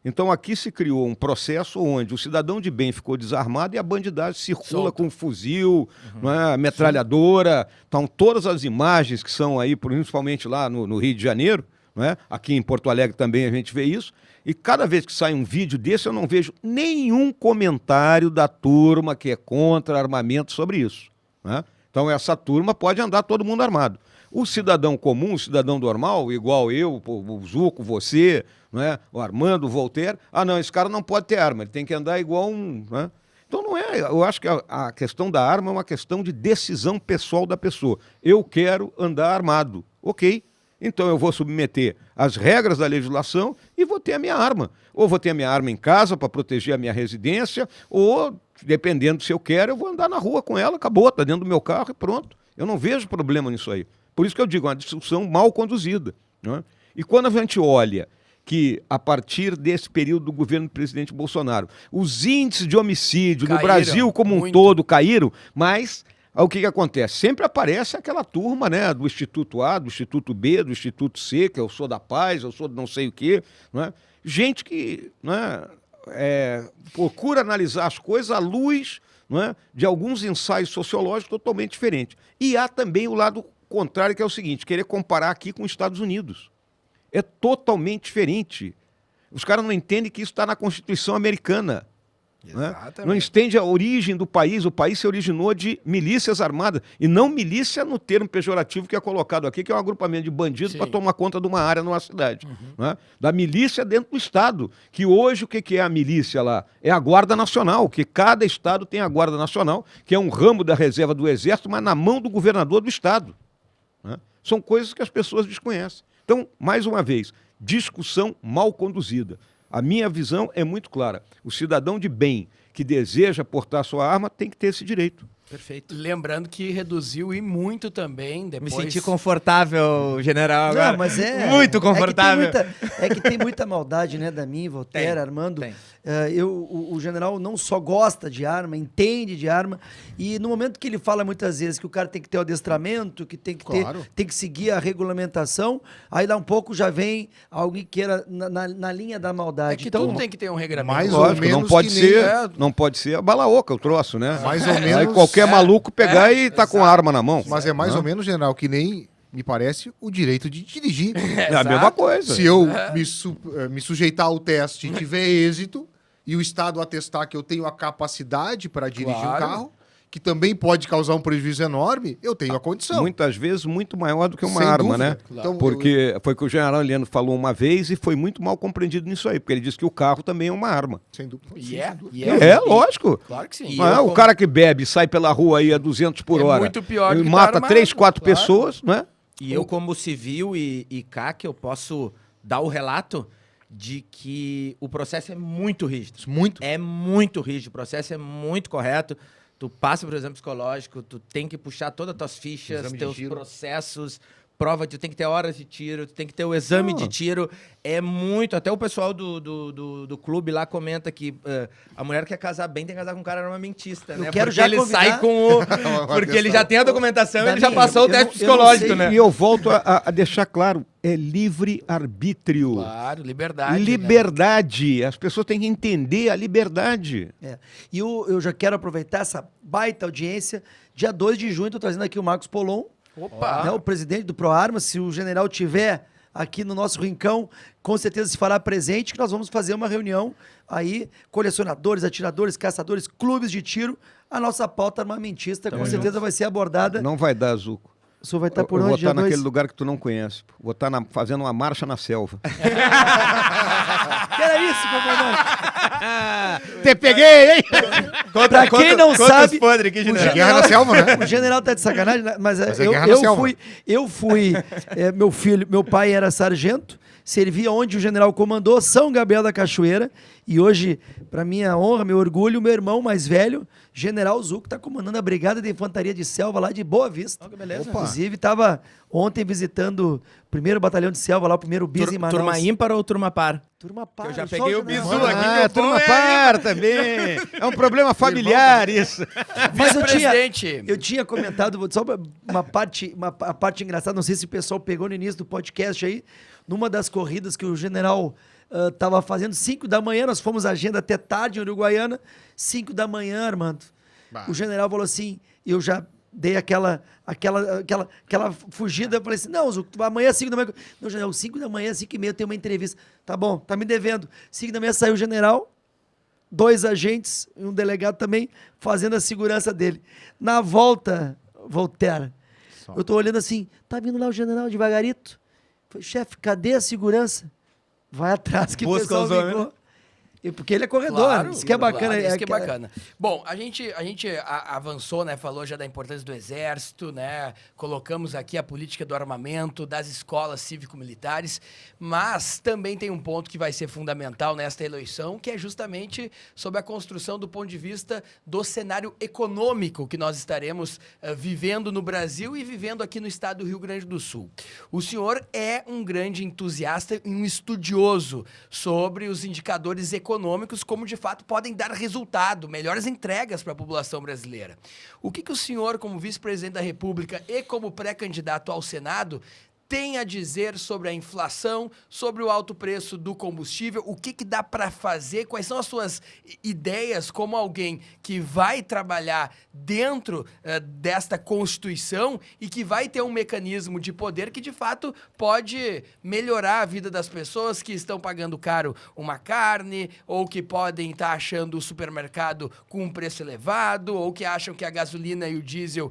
Então aqui se criou um processo onde o cidadão de bem ficou desarmado e a bandidagem circula com fuzil, né, metralhadora. Então todas as imagens que são aí, principalmente lá no Rio de Janeiro, né, aqui em Porto Alegre também a gente vê isso, e cada vez que sai um vídeo desse eu não vejo nenhum comentário da turma que é contra armamento sobre isso, né? Então essa turma pode andar todo mundo armado. O cidadão comum, o cidadão normal, igual eu, o Zuco, você, né, o Armando, o Voltaire, não, esse cara não pode ter arma, ele tem que andar igual um... Né? Então não é, eu acho que a questão da arma é uma questão de decisão pessoal da pessoa. Eu quero andar armado, ok, então eu vou submeter às regras da legislação e vou ter a minha arma. Ou vou ter a minha arma em casa para proteger a minha residência, ou, dependendo se eu quero, eu vou andar na rua com ela, acabou, está dentro do meu carro e pronto. Eu não vejo problema nisso aí. Por isso que eu digo, uma discussão mal conduzida, né? E quando a gente olha que, a partir desse período do governo do presidente Bolsonaro, os índices de homicídio no Brasil como um todo caíram, mas o que acontece? Sempre aparece aquela turma, né, do Instituto A, do Instituto B, do Instituto C, que eu sou da paz, eu sou de não sei o quê, né? Gente que, né, procura analisar as coisas à luz, né, de alguns ensaios sociológicos totalmente diferentes. E há também o lado contrário, que é o seguinte, querer comparar aqui com os Estados Unidos. É totalmente diferente. Os caras não entendem que isso está na Constituição americana. Né? Não entende a origem do país. O país se originou de milícias armadas, e não milícia no termo pejorativo que é colocado aqui, que é um agrupamento de bandidos para tomar conta de uma área numa cidade. Né? Da milícia dentro do Estado, que hoje o que é a milícia lá? É a Guarda Nacional, que cada Estado tem a Guarda Nacional, que é um ramo da reserva do Exército, mas na mão do governador do Estado. Né? São coisas que as pessoas desconhecem. Então, mais uma vez, discussão mal conduzida. A minha visão é muito clara. O cidadão de bem que deseja portar sua arma tem que ter esse direito. Perfeito. Lembrando que reduziu e muito também depois... Me senti confortável, general, agora. Não, mas muito confortável. É que tem muita maldade, né, da mim, Voltaire, Armando. Tem. O general não só gosta de arma, entende de arma, e no momento que ele fala muitas vezes que o cara tem que ter o adestramento, que tem que tem que seguir a regulamentação, aí lá um pouco já vem alguém que queira na linha da maldade. É que então, tudo tem que ter um regramento. Mais Lógico, ou menos não pode ser a bala oca, o troço, né? Mais ou menos. Aí qualquer maluco pegar e tá com a arma na mão. Mas é mais ou menos, general, que nem, me parece, o direito de dirigir. É a mesma coisa. Se eu me sujeitar ao teste e tiver êxito, e o Estado atestar que eu tenho a capacidade para dirigir um carro, que também pode causar um prejuízo enorme, eu tenho a condição. Muitas vezes muito maior do que uma Sem arma, dúvida. né? Claro. Então, porque foi o que o general Heleno falou uma vez e foi muito mal compreendido nisso aí, porque ele disse que o carro também é uma arma. Sem dúvida. Lógico. Claro que sim. O cara que bebe e sai pela rua aí a 200 por hora, muito pior do que mata tá 3, 4 claro. pessoas, né? E eu, como civil e CAC, eu posso dar o relato de que o processo é muito rígido. Muito. É muito rígido, o processo é muito correto. Tu passa por exame psicológico, tu tem que puxar todas as tuas fichas, Exame de teus tiro. processos, prova, tu tem que ter horas de tiro, tu tem que ter o exame de tiro. É muito. Até o pessoal do clube lá comenta que a mulher que quer casar bem tem que casar com um cara armamentista, né? quero Porque já ele convidar- sai com o... Porque ele já tem a documentação e ele já Davi, passou o eu teste não psicológico, sei. né? E eu volto a deixar claro, é livre-arbítrio. Claro, liberdade. Né? Liberdade. As pessoas têm que entender a liberdade. E eu já quero aproveitar essa baita audiência. Dia 2 de junho, estou trazendo aqui o Marcos Polon, Opa! né, o presidente do ProArmas. Se o general tiver aqui no nosso rincão, com certeza se fará presente, que nós vamos fazer uma reunião aí, colecionadores, atiradores, caçadores, clubes de tiro. A nossa pauta armamentista com certeza vai ser abordada. Não vai dar, Zuco. O senhor vai estar por Eu onde, vou dia estar 2? naquele lugar que tu não conhece. Vou estar fazendo uma marcha na selva. Que era isso, comandante? Te peguei, hein? Pra quem não sabe, Guerra na selva, né? o general tá de sacanagem, né? Mas é guerra na selva. eu fui meu pai era sargento, servia onde o general comandou, São Gabriel da Cachoeira, e hoje, para minha honra, meu orgulho, meu irmão mais velho, General Zuco, tá comandando a Brigada de Infantaria de Selva lá de Boa Vista. Que beleza. Inclusive, estava ontem visitando o 1º Batalhão de Selva lá, o 1º BIS em Manaus. Turma ímpar ou turma par? Turma para. Eu já peguei o bizu Ah, aqui, meu turma pão para também. É um problema familiar isso. Mas Vice-presidente. eu tinha comentado, só uma parte engraçada, não sei se o pessoal pegou no início do podcast aí, numa das corridas que o general estava fazendo, 5 da manhã, nós fomos agenda até tarde em Uruguaiana, 5 da manhã, Armando. O general falou assim, eu já dei aquela fugida, eu falei assim, não, amanhã 5 da manhã, não, general, 5 da manhã, 5h30 tem uma entrevista, tá bom, tá me devendo, 5 da manhã saiu o general, 2 agentes e um delegado também fazendo a segurança dele. Na volta, Voltaire, eu tô olhando assim, tá vindo lá o general devagarito, falei, chefe, cadê a segurança? Vai atrás que o pessoal ligou. Porque ele é corredor, Claro, isso que é bacana. Claro, isso que é bacana. Bom, a gente avançou, né? Falou já da importância do Exército, né? Colocamos aqui a política do armamento, das escolas cívico-militares, mas também tem um ponto que vai ser fundamental nesta eleição, que é justamente sobre a construção do ponto de vista do cenário econômico que nós estaremos vivendo no Brasil e vivendo aqui no estado do Rio Grande do Sul. O senhor é um grande entusiasta e um estudioso sobre os indicadores econômicos, como de fato podem dar resultado, melhores entregas para a população brasileira. O que o senhor, como vice-presidente da República e como pré-candidato ao Senado, tem a dizer sobre a inflação, sobre o alto preço do combustível, o que dá para fazer, quais são as suas ideias como alguém que vai trabalhar dentro desta Constituição e que vai ter um mecanismo de poder que de fato pode melhorar a vida das pessoas que estão pagando caro uma carne ou que podem estar achando o supermercado com um preço elevado ou que acham que a gasolina e o diesel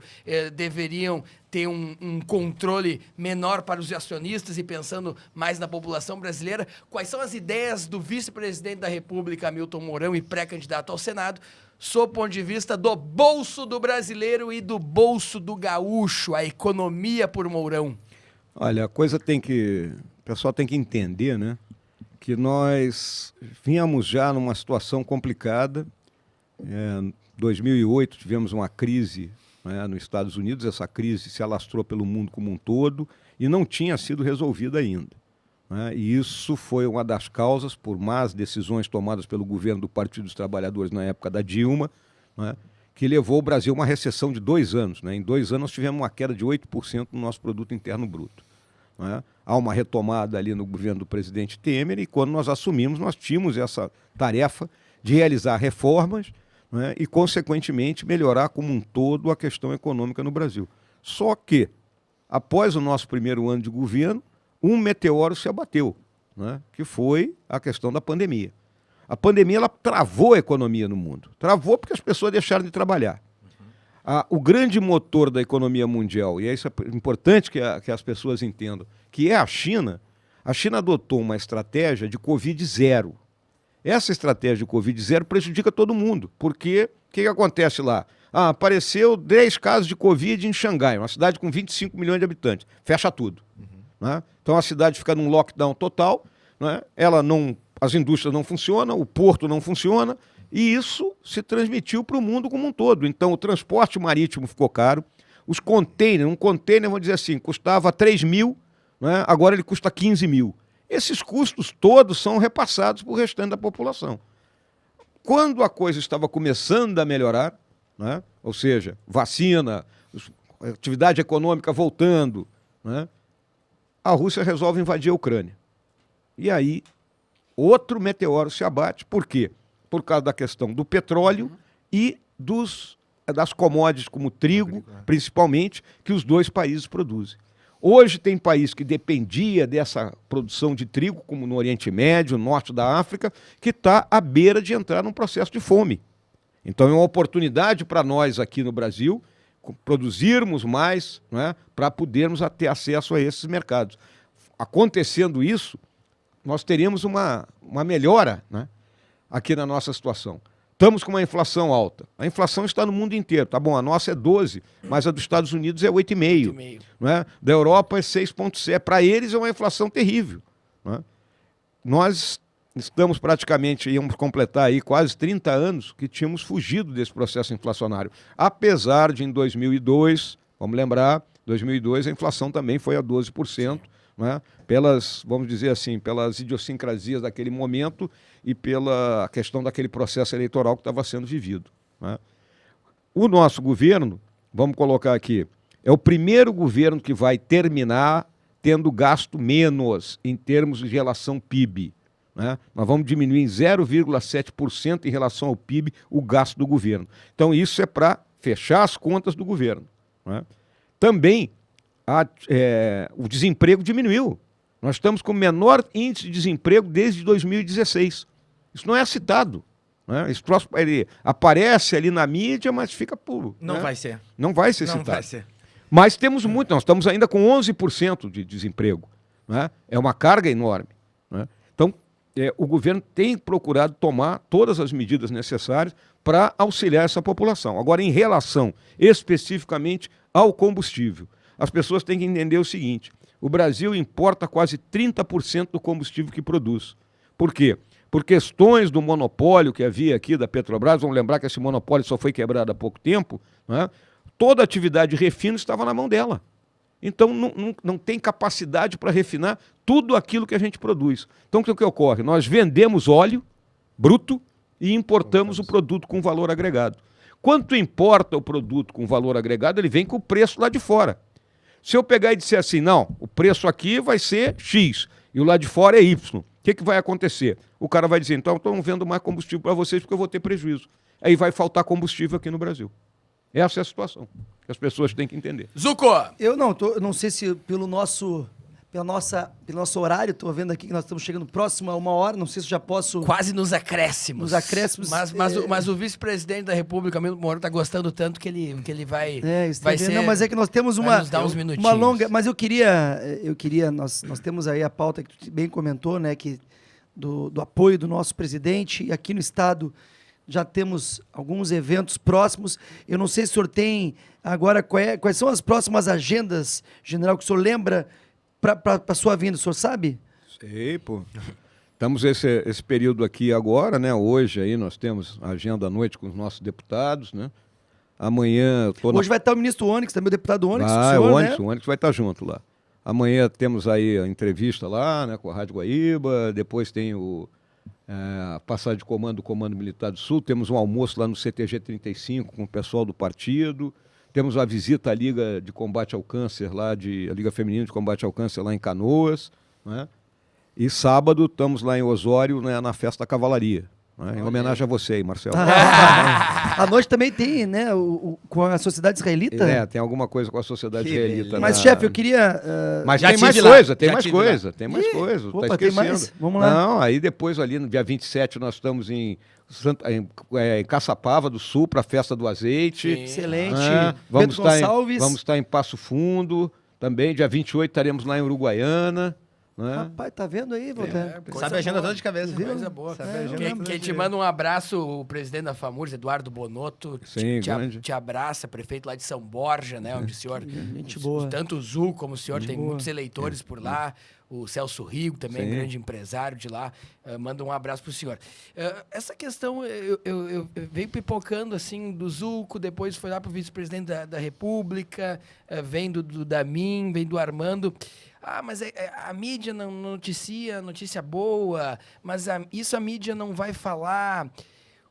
deveriam ter um controle menor para os acionistas e pensando mais na população brasileira. Quais são as ideias do vice-presidente da República, Hamilton Mourão, e pré-candidato ao Senado, sob o ponto de vista do bolso do brasileiro e do bolso do gaúcho, a economia por Mourão? Olha, o pessoal tem que entender, né, que nós vínhamos já numa situação complicada. Em 2008 tivemos uma crise, né, nos Estados Unidos. Essa crise se alastrou pelo mundo como um todo e não tinha sido resolvida ainda, né? E isso foi uma das causas, por más decisões tomadas pelo governo do Partido dos Trabalhadores na época da Dilma, né, que levou o Brasil a uma recessão de 2 anos. Né? Em 2 anos nós tivemos uma queda de 8% no nosso produto interno bruto. Né? Há uma retomada ali no governo do presidente Temer e quando nós assumimos nós tínhamos essa tarefa de realizar reformas, né, e, consequentemente, melhorar como um todo a questão econômica no Brasil. Só que, após o nosso primeiro ano de governo, um meteoro se abateu, né, que foi a questão da pandemia. A pandemia ela travou a economia no mundo. Travou porque as pessoas deixaram de trabalhar. O grande motor da economia mundial, e isso é importante que as pessoas entendam, que é a China adotou uma estratégia de Covid zero. Essa estratégia de Covid zero prejudica todo mundo, porque o que acontece lá? Apareceu 10 casos de Covid em Xangai, uma cidade com 25 milhões de habitantes. Fecha tudo. Né? Então a cidade fica num lockdown total, né? As indústrias não funcionam, o porto não funciona, e isso se transmitiu para o mundo como um todo. Então o transporte marítimo ficou caro, os containers, um container, vamos dizer assim, custava 3 mil, né? Agora ele custa 15 mil. Esses custos todos são repassados para o restante da população. Quando a coisa estava começando a melhorar, né, ou seja, vacina, atividade econômica voltando, né, a Rússia resolve invadir a Ucrânia. E aí, outro meteoro se abate. Por quê? Por causa da questão do petróleo e das commodities como trigo, principalmente, que os dois países produzem. Hoje tem país que dependia dessa produção de trigo, como no Oriente Médio, no norte da África, que está à beira de entrar num processo de fome. Então é uma oportunidade para nós aqui no Brasil produzirmos mais, né, para podermos ter acesso a esses mercados. Acontecendo isso, nós teríamos uma melhora, né, aqui na nossa situação. Estamos com uma inflação alta. A inflação está no mundo inteiro. Tá bom, a nossa é 12, mas a dos Estados Unidos é 8,5. Né? Da Europa é 6,7. Para eles é uma inflação terrível. Né? Nós estamos praticamente, íamos completar aí quase 30 anos que tínhamos fugido desse processo inflacionário. Apesar de em 2002, vamos lembrar, 2002 a inflação também foi a 12%, né, pelas, vamos dizer assim, pelas idiosincrasias daquele momento e pela questão daquele processo eleitoral que estava sendo vivido, né. O nosso governo, vamos colocar aqui, é o primeiro governo que vai terminar tendo gasto menos em termos de relação PIB, né? Nós vamos diminuir em 0,7% em relação ao PIB o gasto do governo. Então isso é para fechar as contas do governo, né? Também o desemprego diminuiu. Nós estamos com o menor índice de desemprego desde 2016. Isso não é citado, né? Esse troço, ele aparece ali na mídia, mas fica puro. Não né? vai ser. Não vai ser Não citado. vai ser. Mas temos muito, nós estamos ainda com 11% de desemprego, né? É uma carga enorme, né? Então, o governo tem procurado tomar todas as medidas necessárias para auxiliar essa população. Agora, em relação especificamente ao combustível, as pessoas têm que entender o seguinte: o Brasil importa quase 30% do combustível que produz. Por quê? Por questões do monopólio que havia aqui da Petrobras, vamos lembrar que esse monopólio só foi quebrado há pouco tempo, né? Toda a atividade de refino estava na mão dela. Então, não tem capacidade para refinar tudo aquilo que a gente produz. Então, o que ocorre? Nós vendemos óleo bruto e importamos o produto com valor agregado. Quanto importa o produto com valor agregado, ele vem com o preço lá de fora. Se eu pegar e disser assim, não, o preço aqui vai ser X e o lá de fora é Y, o que vai acontecer? O cara vai dizer, então, eu não vendo mais combustível para vocês porque eu vou ter prejuízo. Aí vai faltar combustível aqui no Brasil. Essa é a situação que as pessoas têm que entender. Zucco! Eu não sei se pelo nosso horário, estou vendo aqui que nós estamos chegando próximo a 1 hora, não sei se já posso... Quase nos acréscimos. Nos acréscimos. Mas o vice-presidente da República, Hamilton Mourão, está gostando tanto que ele vai... vai ser... Não, mas é que nós temos nos dar uns minutinhos. uma longa... Mas eu queria nós temos aí a pauta que tu bem comentou, né, que do apoio do nosso presidente, e aqui no estado já temos alguns eventos próximos. Eu não sei se o senhor tem agora quais são as próximas agendas, general, que o senhor lembra para a sua vinda, o senhor sabe? Sei, pô. Estamos esse período aqui agora, né? Hoje aí nós temos a agenda à noite com os nossos deputados, né? Amanhã... Hoje vai estar o ministro Onyx, também o deputado Onyx. O Onyx vai estar junto lá. Amanhã temos aí a entrevista lá, né, com a Rádio Guaíba, depois tem a passagem de comando do Comando Militar do Sul, temos um almoço lá no CTG 35 com o pessoal do partido, temos a visita à Liga de Combate ao Câncer lá, a Liga Feminina de Combate ao Câncer lá em Canoas, né? E sábado estamos lá em Osório, né, na Festa da Cavalaria, né, em homenagem a você aí, Marcelo. À noite também tem, né, com a Sociedade Israelita? Tem alguma coisa com a Sociedade Israelita. Mas, chefe, eu queria... Mas tem mais coisa, tem mais coisa. Opa, tá tem esquecendo. mais? Vamos lá. Não, aí depois ali no dia 27 nós estamos em Caçapava do Sul para a Festa do Azeite. Excelente. Vamos estar em Passo Fundo também. Dia 28 estaremos lá em Uruguaiana. Né? Rapaz, tá vendo aí, Voltaire? Sabe a agenda toda de cabeça. Coisa boa. Quem te boa. manda um abraço, o presidente da FAMURS, Eduardo Bonotto, Sim, te abraça, prefeito lá de São Borja, né, onde o senhor, gente boa. tanto o Zul como o senhor tem boa. muitos eleitores por lá, o Celso Rigo também, Sim. grande empresário de lá, manda um abraço pro senhor. Essa questão eu veio pipocando assim do Zulco, depois foi lá pro vice-presidente da República, vem do Damin, vem do Armando. Mas a mídia não noticia notícia boa, mas isso a mídia não vai falar.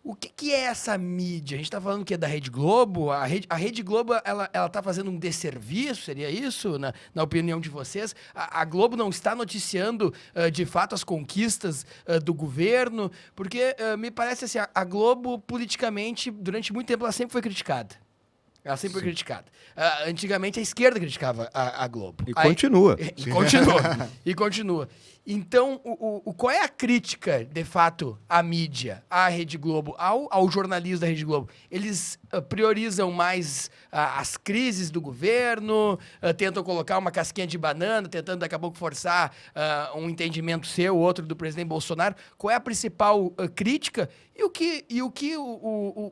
O que é essa mídia? A gente está falando que é da Rede Globo? A Rede Globo, ela está fazendo um desserviço, seria isso, na opinião de vocês? A Globo não está noticiando, de fato, as conquistas do governo? Porque me parece assim, a Globo, politicamente, durante muito tempo, ela sempre foi criticada. Ela sempre foi criticada. Antigamente a esquerda criticava a Globo. Continua. E continua. Então, qual é a crítica, de fato, à mídia, à Rede Globo, ao jornalismo da Rede Globo? Eles priorizam mais as crises do governo, tentam colocar uma casquinha de banana, tentando daqui a pouco forçar um entendimento seu, outro do presidente Bolsonaro. Qual é a principal crítica? E o que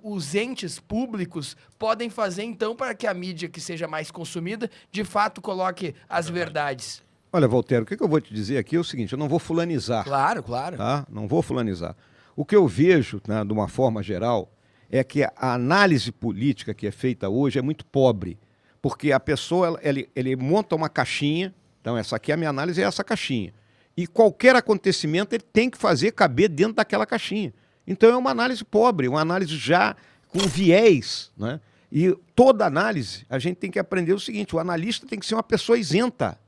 os entes públicos podem fazer, então, para que a mídia que seja mais consumida, de fato, coloque as verdades? Olha, Voltaire, o que eu vou te dizer aqui é o seguinte, eu não vou fulanizar. Claro. Tá? Não vou fulanizar. O que eu vejo, né, de uma forma geral, é que a análise política que é feita hoje é muito pobre, porque a pessoa ele monta uma caixinha, Então, essa aqui é a minha análise, é essa caixinha. E qualquer acontecimento ele tem que fazer caber dentro daquela caixinha. Então, é uma análise pobre, uma análise já com viés, né? E toda análise, a gente tem que aprender o seguinte, o analista tem que ser uma pessoa isenta.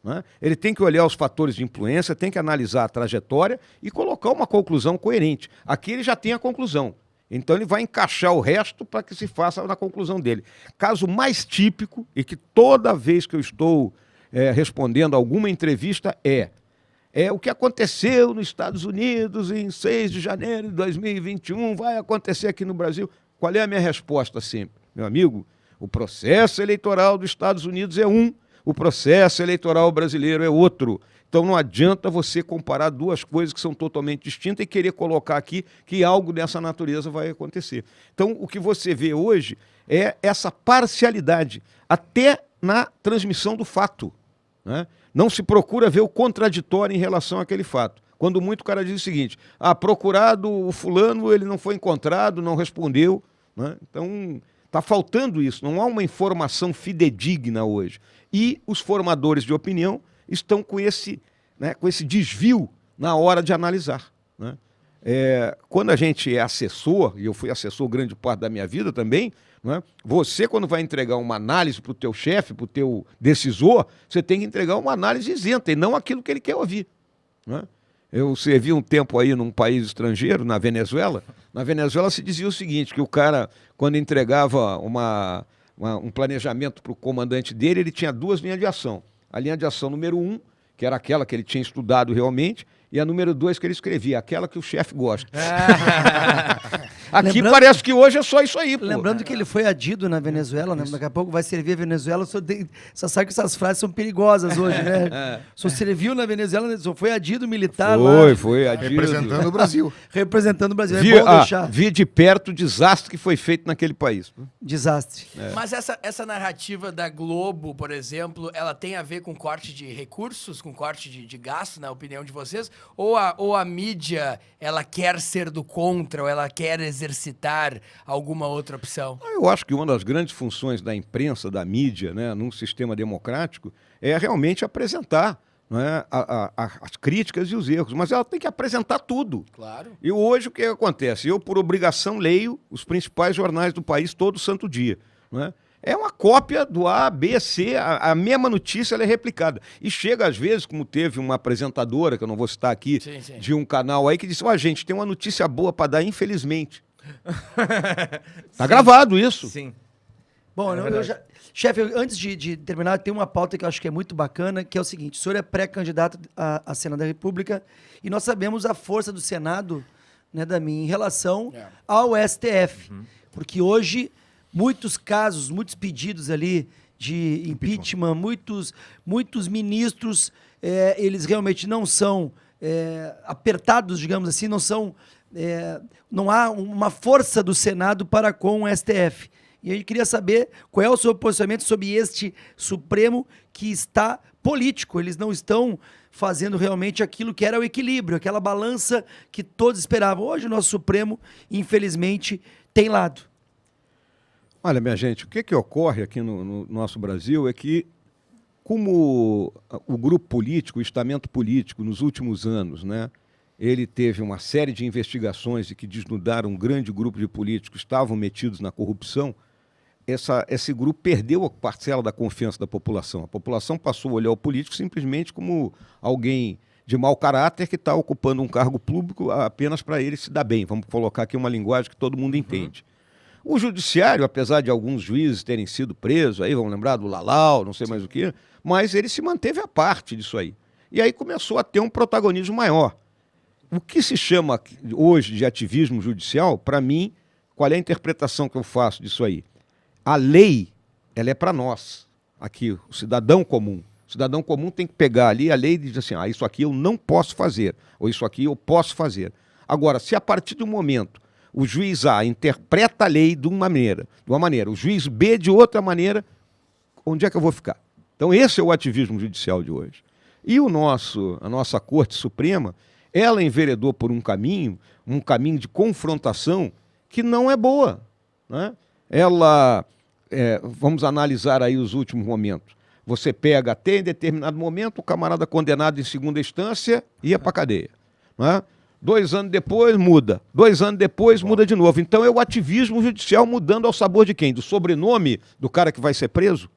Né? Ele tem que olhar os fatores de influência, tem que analisar a trajetória e colocar uma conclusão coerente. Aqui ele já tem a conclusão. Então ele vai encaixar o resto para que se faça na conclusão dele. Caso mais típico, e que toda vez que eu estou respondendo alguma entrevista, é o que aconteceu nos Estados Unidos em 6 de janeiro de 2021, vai acontecer aqui no Brasil. Qual é a minha resposta sempre? Meu amigo, o processo eleitoral dos Estados Unidos é um, o processo eleitoral brasileiro é outro. Então não adianta você comparar duas coisas que são totalmente distintas e querer colocar aqui que algo dessa natureza vai acontecer. Então o que você vê hoje é essa parcialidade, até na transmissão do fato. Né? Não se procura ver o contraditório em relação àquele fato. Quando muito o cara diz o seguinte, procurado o fulano, ele não foi encontrado, não respondeu. Né? Então está faltando isso, não há uma informação fidedigna hoje. E os formadores de opinião estão com esse desvio na hora de analisar. Né? Quando a gente é assessor, e eu fui assessor grande parte da minha vida também, né? Você, quando vai entregar uma análise para o teu chefe, para o teu decisor, você tem que entregar uma análise isenta e não aquilo que ele quer ouvir. Né? Eu servi um tempo aí num país estrangeiro, na Venezuela. Na Venezuela se dizia o seguinte, que o cara, quando entregava um planejamento para o comandante dele, ele tinha 2 linhas de ação. A linha de ação número 1, que era aquela que ele tinha estudado realmente, e a número 2 que ele escrevia, aquela que o chefe gosta. Aqui parece que hoje é só isso aí, pô. Lembrando que ele foi adido na Venezuela, né? Daqui a pouco vai servir a Venezuela, só sabe que essas frases são perigosas hoje, né? Só serviu na Venezuela, só foi adido militar lá. Foi adido. Representando o Brasil. Representando o Brasil. Vi de perto o desastre que foi feito naquele país. Desastre. Mas essa narrativa da Globo, por exemplo, ela tem a ver com corte de recursos, com corte de gasto, na opinião de vocês? Ou a mídia, ela quer ser do contra, ou ela quer exercitar alguma outra opção? Eu acho que uma das grandes funções da imprensa, da mídia, né, num sistema democrático, é realmente apresentar, né, as críticas e os erros, mas ela tem que apresentar tudo. Claro. E hoje o que acontece? Eu, por obrigação, leio os principais jornais do país todo santo dia. Né? É uma cópia do A, B, C, a mesma notícia ela é replicada. E chega às vezes, como teve uma apresentadora, que eu não vou citar aqui, sim. De um canal aí, que disse, gente, tem uma notícia boa para dar, infelizmente. Tá gravado isso. Sim. Bom, chefe, antes de terminar, tem uma pauta que eu acho que é muito bacana, que é o seguinte, o senhor é pré-candidato à Senado da República e nós sabemos a força do Senado, né, Damin, em relação ao STF. Porque hoje, muitos casos, muitos pedidos ali de impeachment, muitos ministros, eles realmente não são apertados, digamos assim, não há uma força do Senado para com o STF. E a gente queria saber qual é o seu posicionamento sobre este Supremo que está político. Eles não estão fazendo realmente aquilo que era o equilíbrio, aquela balança que todos esperavam. Hoje o nosso Supremo, infelizmente, tem lado. Olha, minha gente, o que ocorre aqui no nosso Brasil é que, como o grupo político, o estamento político, nos últimos anos, né, ele teve uma série de investigações que desnudaram um grande grupo de políticos que estavam metidos na corrupção, esse grupo perdeu a parcela da confiança da população. A população passou a olhar o político simplesmente como alguém de mau caráter que está ocupando um cargo público apenas para ele se dar bem. Vamos colocar aqui uma linguagem que todo mundo entende. O judiciário, apesar de alguns juízes terem sido presos, aí vamos lembrar do Lalau, não sei mais o que, mas ele se manteve à parte disso aí. E aí começou a ter um protagonismo maior. O que se chama hoje de ativismo judicial, para mim, qual é a interpretação que eu faço disso aí? A lei, ela é para nós, aqui, o cidadão comum. O cidadão comum tem que pegar ali a lei e dizer assim, isso aqui eu não posso fazer, ou isso aqui eu posso fazer. Agora, se a partir do momento o juiz A interpreta a lei de uma maneira, o juiz B de outra maneira, onde é que eu vou ficar? Então esse é o ativismo judicial de hoje. E a nossa Corte Suprema, ela enveredou por um caminho de confrontação que não é boa. Né? Ela, vamos analisar aí os últimos momentos. Você pega até em determinado momento o camarada condenado em segunda instância ia para a cadeia. Não é? 2 anos depois muda. 2 anos depois muda de novo. Então é o ativismo judicial mudando ao sabor de quem? Do sobrenome do cara que vai ser preso?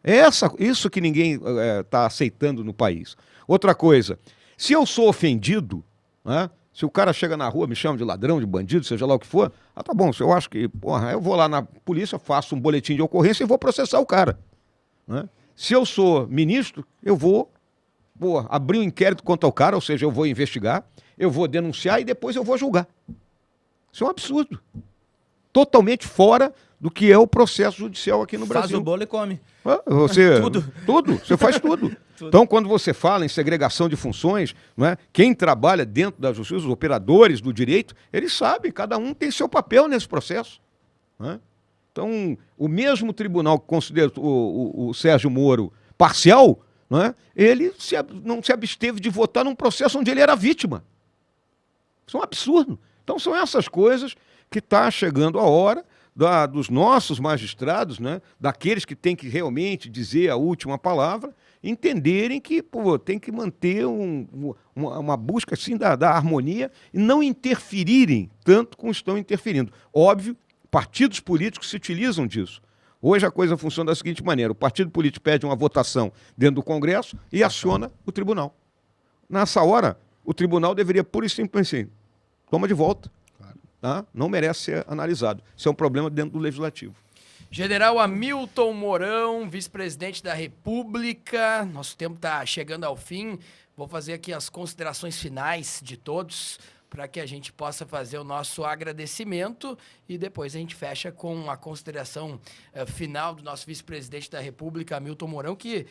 É isso que ninguém está aceitando no país. Outra coisa, se eu sou ofendido, né, se o cara chega na rua, me chama de ladrão, de bandido, seja lá o que for, tá bom, se eu acho que, eu vou lá na polícia, faço um boletim de ocorrência e vou processar o cara. Né? Se eu sou ministro, eu vou abrir um inquérito contra o cara, ou seja, eu vou investigar, eu vou denunciar e depois eu vou julgar. Isso é um absurdo. Totalmente fora do que é o processo judicial aqui no Brasil. Faz o bolo e come. Tudo. Você faz tudo. Então, quando você fala em segregação de funções, não é? Quem trabalha dentro da justiça, os operadores do direito, eles sabem, cada um tem seu papel nesse processo. Não é? Então, o mesmo tribunal que considera o Sérgio Moro parcial, não é? Ele não se absteve de votar num processo onde ele era vítima. Isso é um absurdo. Então, são essas coisas que está chegando a hora dos nossos magistrados, né, daqueles que têm que realmente dizer a última palavra, entenderem que tem que manter uma busca assim, da harmonia e não interferirem tanto como estão interferindo. Óbvio, partidos políticos se utilizam disso. Hoje a coisa funciona da seguinte maneira: o partido político pede uma votação dentro do Congresso e aciona o tribunal. Nessa hora, o tribunal deveria pura e simplesmente toma de volta. Tá? Não merece ser analisado. Isso é um problema dentro do Legislativo. General Hamilton Mourão, vice-presidente da República. Nosso tempo está chegando ao fim. Vou fazer aqui as considerações finais de todos para que a gente possa fazer o nosso agradecimento e depois a gente fecha com a consideração final do nosso vice-presidente da República, Hamilton Mourão, que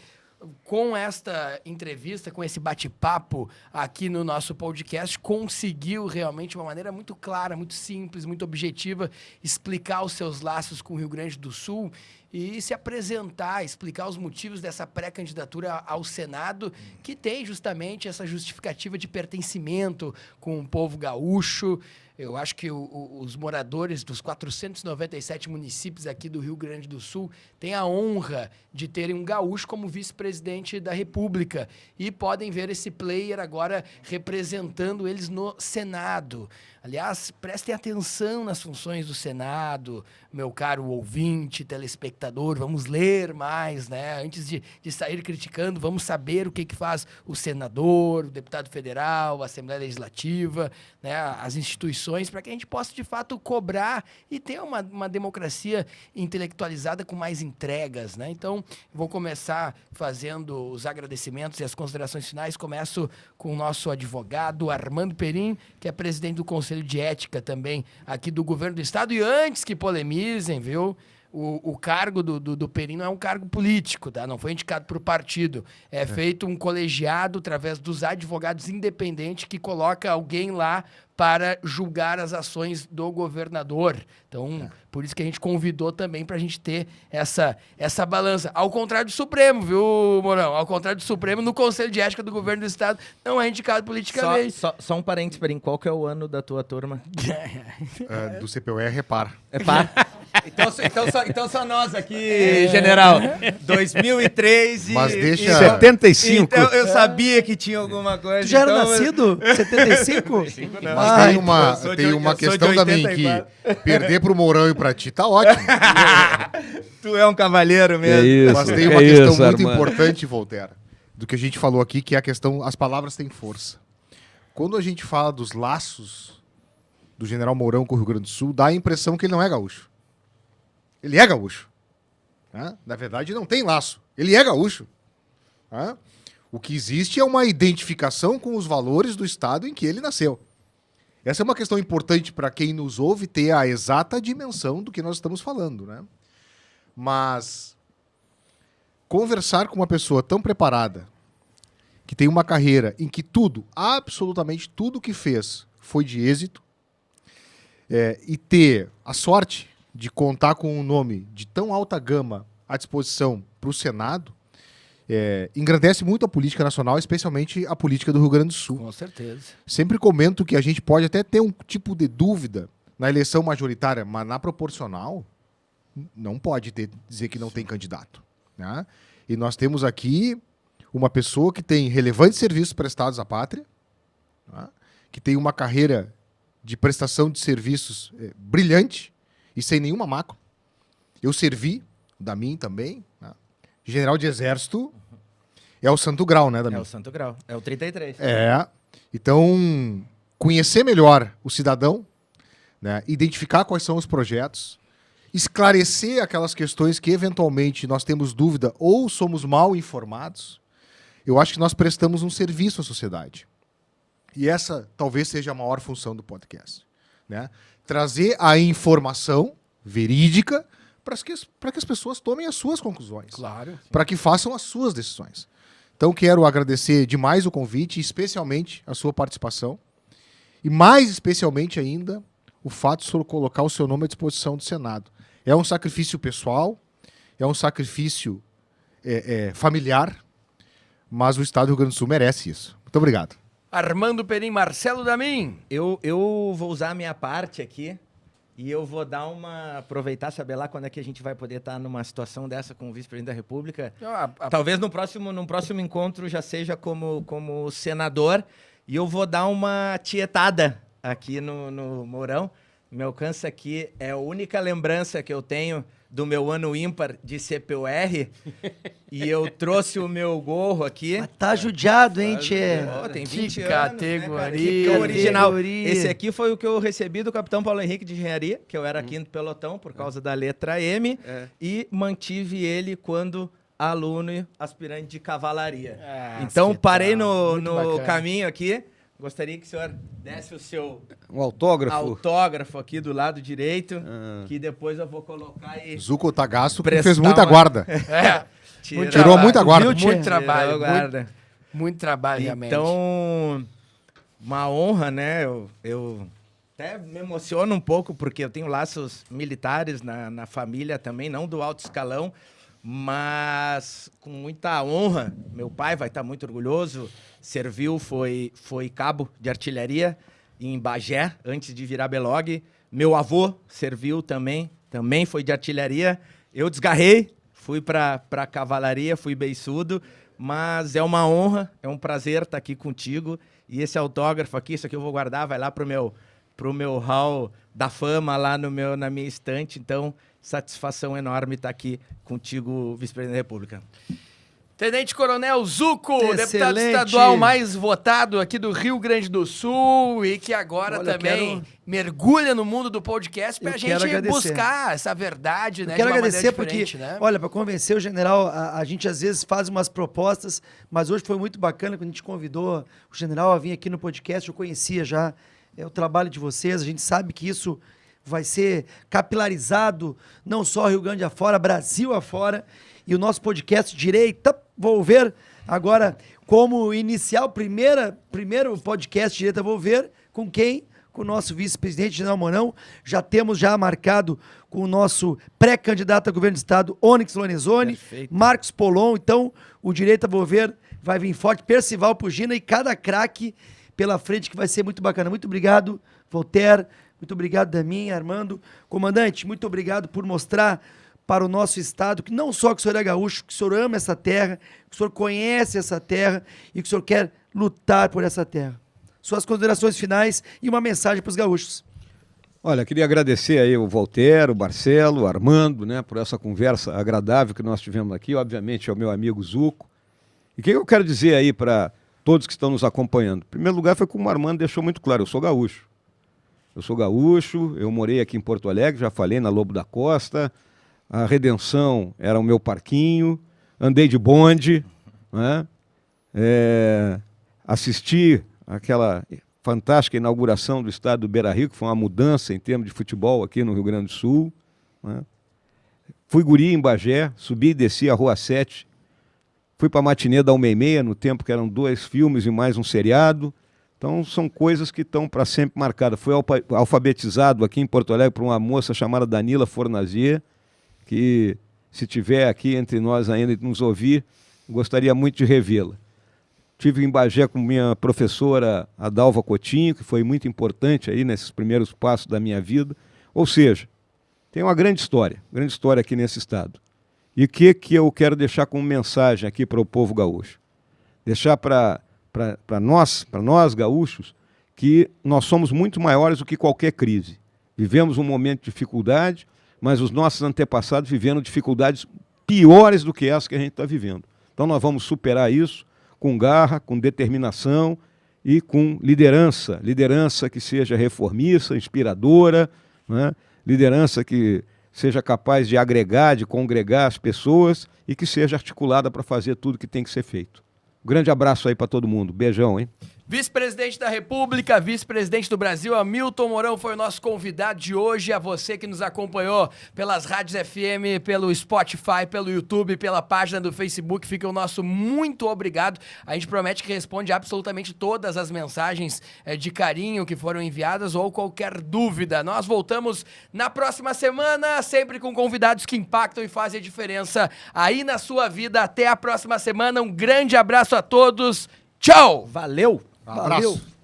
com esta entrevista, com esse bate-papo aqui no nosso podcast, conseguiu realmente, de uma maneira muito clara, muito simples, muito objetiva, explicar os seus laços com o Rio Grande do Sul e se apresentar, explicar os motivos dessa pré-candidatura ao Senado, que tem justamente essa justificativa de pertencimento com o povo gaúcho. Eu acho que os moradores dos 497 municípios aqui do Rio Grande do Sul têm a honra de terem um gaúcho como vice-presidente da República e podem ver esse player agora representando eles no Senado. Aliás, prestem atenção nas funções do Senado, meu caro ouvinte, telespectador, vamos ler mais, né? Antes de sair criticando, vamos saber o que faz o senador, o deputado federal, a Assembleia Legislativa, né? As instituições, para que a gente possa, de fato, cobrar e ter uma democracia intelectualizada com mais entregas, né? Então, vou começar fazendo os agradecimentos e as considerações finais. Começo com o nosso advogado, Armando Perim, que é presidente do Conselho de Ética também aqui do Governo do Estado. E antes que polemizem, viu? O cargo do Perim não é um cargo político, tá? Não foi indicado por partido. É feito um colegiado através dos advogados independentes que coloca alguém lá para julgar as ações do governador. Então, por isso que a gente convidou também para a gente ter essa balança. Ao contrário do Supremo, viu, Mourão? Ao contrário do Supremo, no Conselho de Ética do Governo do Estado não é indicado politicamente. Só um parênteses, Perim. Qual que é o ano da tua turma? Do CPUR, repara. É par? Então só nós aqui, general. 2003 e... Mas deixa... 75. Então eu sabia que tinha alguma coisa. Tu já era nascido? 75? Mas tem uma questão também que perder pro Mourão e pra ti tá ótimo. Tu é um cavalheiro mesmo. Isso, Mas tem uma questão muito importante, Voltaire, do que a gente falou aqui, que é a questão, as palavras têm força. Quando a gente fala dos laços do general Mourão com o Rio Grande do Sul, dá a impressão que ele não é gaúcho. Ele é gaúcho. Né? Na verdade, não tem laço. Ele é gaúcho. Né? O que existe é uma identificação com os valores do estado em que ele nasceu. Essa é uma questão importante para quem nos ouve ter a exata dimensão do que nós estamos falando. Né? Mas conversar com uma pessoa tão preparada, que tem uma carreira em que tudo, absolutamente tudo que fez foi de êxito, e ter a sorte de contar com um nome de tão alta gama à disposição para o Senado, engrandece muito a política nacional, especialmente a política do Rio Grande do Sul. Com certeza. Sempre comento que a gente pode até ter um tipo de dúvida na eleição majoritária, mas na proporcional não pode dizer que não tem candidato. Né? E nós temos aqui uma pessoa que tem relevantes serviços prestados à pátria, tá? Que tem uma carreira de prestação de serviços brilhante e sem nenhuma mácula. Eu servi, Damin também, tá? General de Exército, é o Santo Grau, né, Damin? É o Santo Grau, é o 33. Então, conhecer melhor o cidadão, né, identificar quais são os projetos, esclarecer aquelas questões que eventualmente nós temos dúvida ou somos mal informados, eu acho que nós prestamos um serviço à sociedade. E essa talvez seja a maior função do podcast, né? Trazer a informação verídica para que as pessoas tomem as suas conclusões. Claro. Para que façam as suas decisões. Então quero agradecer demais o convite, especialmente a sua participação. E mais especialmente ainda, o fato de o senhor colocar o seu nome à disposição do Senado. É um sacrifício pessoal, é um sacrifício familiar, mas o Estado do Rio Grande do Sul merece isso. Muito obrigado. Armando Perim, Marcelo Damin. Eu vou usar a minha parte aqui e eu vou dar aproveitar, saber lá quando é que a gente vai poder estar numa situação dessa com o vice-presidente da República. Talvez no próximo encontro já seja como senador, e eu vou dar uma tietada aqui no Mourão. Me alcança aqui, é a única lembrança que eu tenho do meu ano ímpar de CPUR, e eu trouxe o meu gorro aqui. Mas tá judiado, hein, tchê? Tem Que 20 categoria. anos, né, original. Categoria. Esse aqui foi o que eu recebi do capitão Paulo Henrique de Engenharia, que eu era quinto pelotão por causa da letra M, e mantive ele quando aluno e aspirante de cavalaria. Então parei no caminho aqui. Gostaria que o senhor desse o seu autógrafo aqui do lado direito, que depois eu vou colocar aí. Zuko Tagasso fez muita guarda. Tirou muita guarda. Muito trabalho. Muito trabalho, realmente. Então, uma honra, né? Eu até me emociono um pouco, porque eu tenho laços militares na família também, não do alto escalão, mas com muita honra. Meu pai vai estar muito orgulhoso. Serviu, foi cabo de artilharia em Bagé, antes de virar Belog. Meu avô serviu também foi de artilharia. Eu desgarrei, fui para cavalaria, fui beiçudo, mas é uma honra, é um prazer estar aqui contigo. E esse autógrafo aqui, isso aqui eu vou guardar, vai lá pro meu hall da fama, lá na minha estante. Então, satisfação enorme estar aqui contigo, vice-presidente da República. Tenente Coronel Zuco, Excelente. deputado estadual mais votado aqui do Rio Grande do Sul e que agora também mergulha no mundo do podcast pra gente buscar essa verdade, né? Quero agradecer porque, né? Olha, para convencer o general, a gente às vezes faz umas propostas, mas hoje foi muito bacana quando a gente convidou o general a vir aqui no podcast. Eu conhecia já o trabalho de vocês, a gente sabe que isso vai ser capilarizado não só Rio Grande afora, Brasil afora. E o nosso podcast Direita, vou ver agora como iniciar o primeiro podcast Direita, vou ver com quem? Com o nosso vice-presidente, General Mourão. Já temos marcado com o nosso pré-candidato a governo do estado, Onyx Lorenzoni, perfeito. Marcos Polon. Então, o Direita, vou ver, vai vir forte, Percival Pugina e cada craque pela frente que vai ser muito bacana. Muito obrigado, Voltaire. Muito obrigado, Damin, Armando. Comandante, muito obrigado por mostrar para o nosso estado, que não só que o senhor é gaúcho, que o senhor ama essa terra, que o senhor conhece essa terra e que o senhor quer lutar por essa terra. Suas considerações finais e uma mensagem para os gaúchos. Olha, queria agradecer aí o Voltaire, o Marcelo, o Armando, né, por essa conversa agradável que nós tivemos aqui, obviamente ao meu amigo Zuco. E o que eu quero dizer aí para todos que estão nos acompanhando? Em primeiro lugar, foi como o Armando deixou muito claro, eu sou gaúcho. Eu morei aqui em Porto Alegre, já falei, na Lobo da Costa. A Redenção era o meu parquinho, andei de bonde, né? Assisti aquela fantástica inauguração do estádio do Beira-Rio, que foi uma mudança em termos de futebol aqui no Rio Grande do Sul, né? Fui guri em Bagé, subi e desci a Rua 7, fui para a matinê da 1h30, no tempo que eram 2 filmes e mais um seriado. Então são coisas que estão para sempre marcadas. Fui alfabetizado aqui em Porto Alegre por uma moça chamada Danila Fornazier, que, se tiver aqui entre nós ainda e nos ouvir, gostaria muito de revê-la. Tive em Bagé com minha professora Adalva Coutinho, que foi muito importante aí nesses primeiros passos da minha vida. Ou seja, tem uma grande história aqui nesse estado. E o que eu quero deixar como mensagem aqui para o povo gaúcho? Deixar para nós gaúchos que nós somos muito maiores do que qualquer crise. Vivemos um momento de dificuldade, mas os nossos antepassados viveram dificuldades piores do que essa que a gente está vivendo. Então nós vamos superar isso com garra, com determinação e com liderança. Liderança que seja reformista, inspiradora, né? Liderança que seja capaz de agregar, de congregar as pessoas e que seja articulada para fazer tudo que tem que ser feito. Um grande abraço aí para todo mundo. Beijão, hein? Vice-presidente da República, vice-presidente do Brasil, Hamilton Mourão foi o nosso convidado de hoje. A você que nos acompanhou pelas rádios FM, pelo Spotify, pelo YouTube, pela página do Facebook, fica o nosso muito obrigado. A gente promete que responde absolutamente todas as mensagens de carinho que foram enviadas ou qualquer dúvida. Nós voltamos na próxima semana, sempre com convidados que impactam e fazem a diferença aí na sua vida. Até a próxima semana, um grande abraço a todos. Tchau! Valeu! Abraço. Valeu.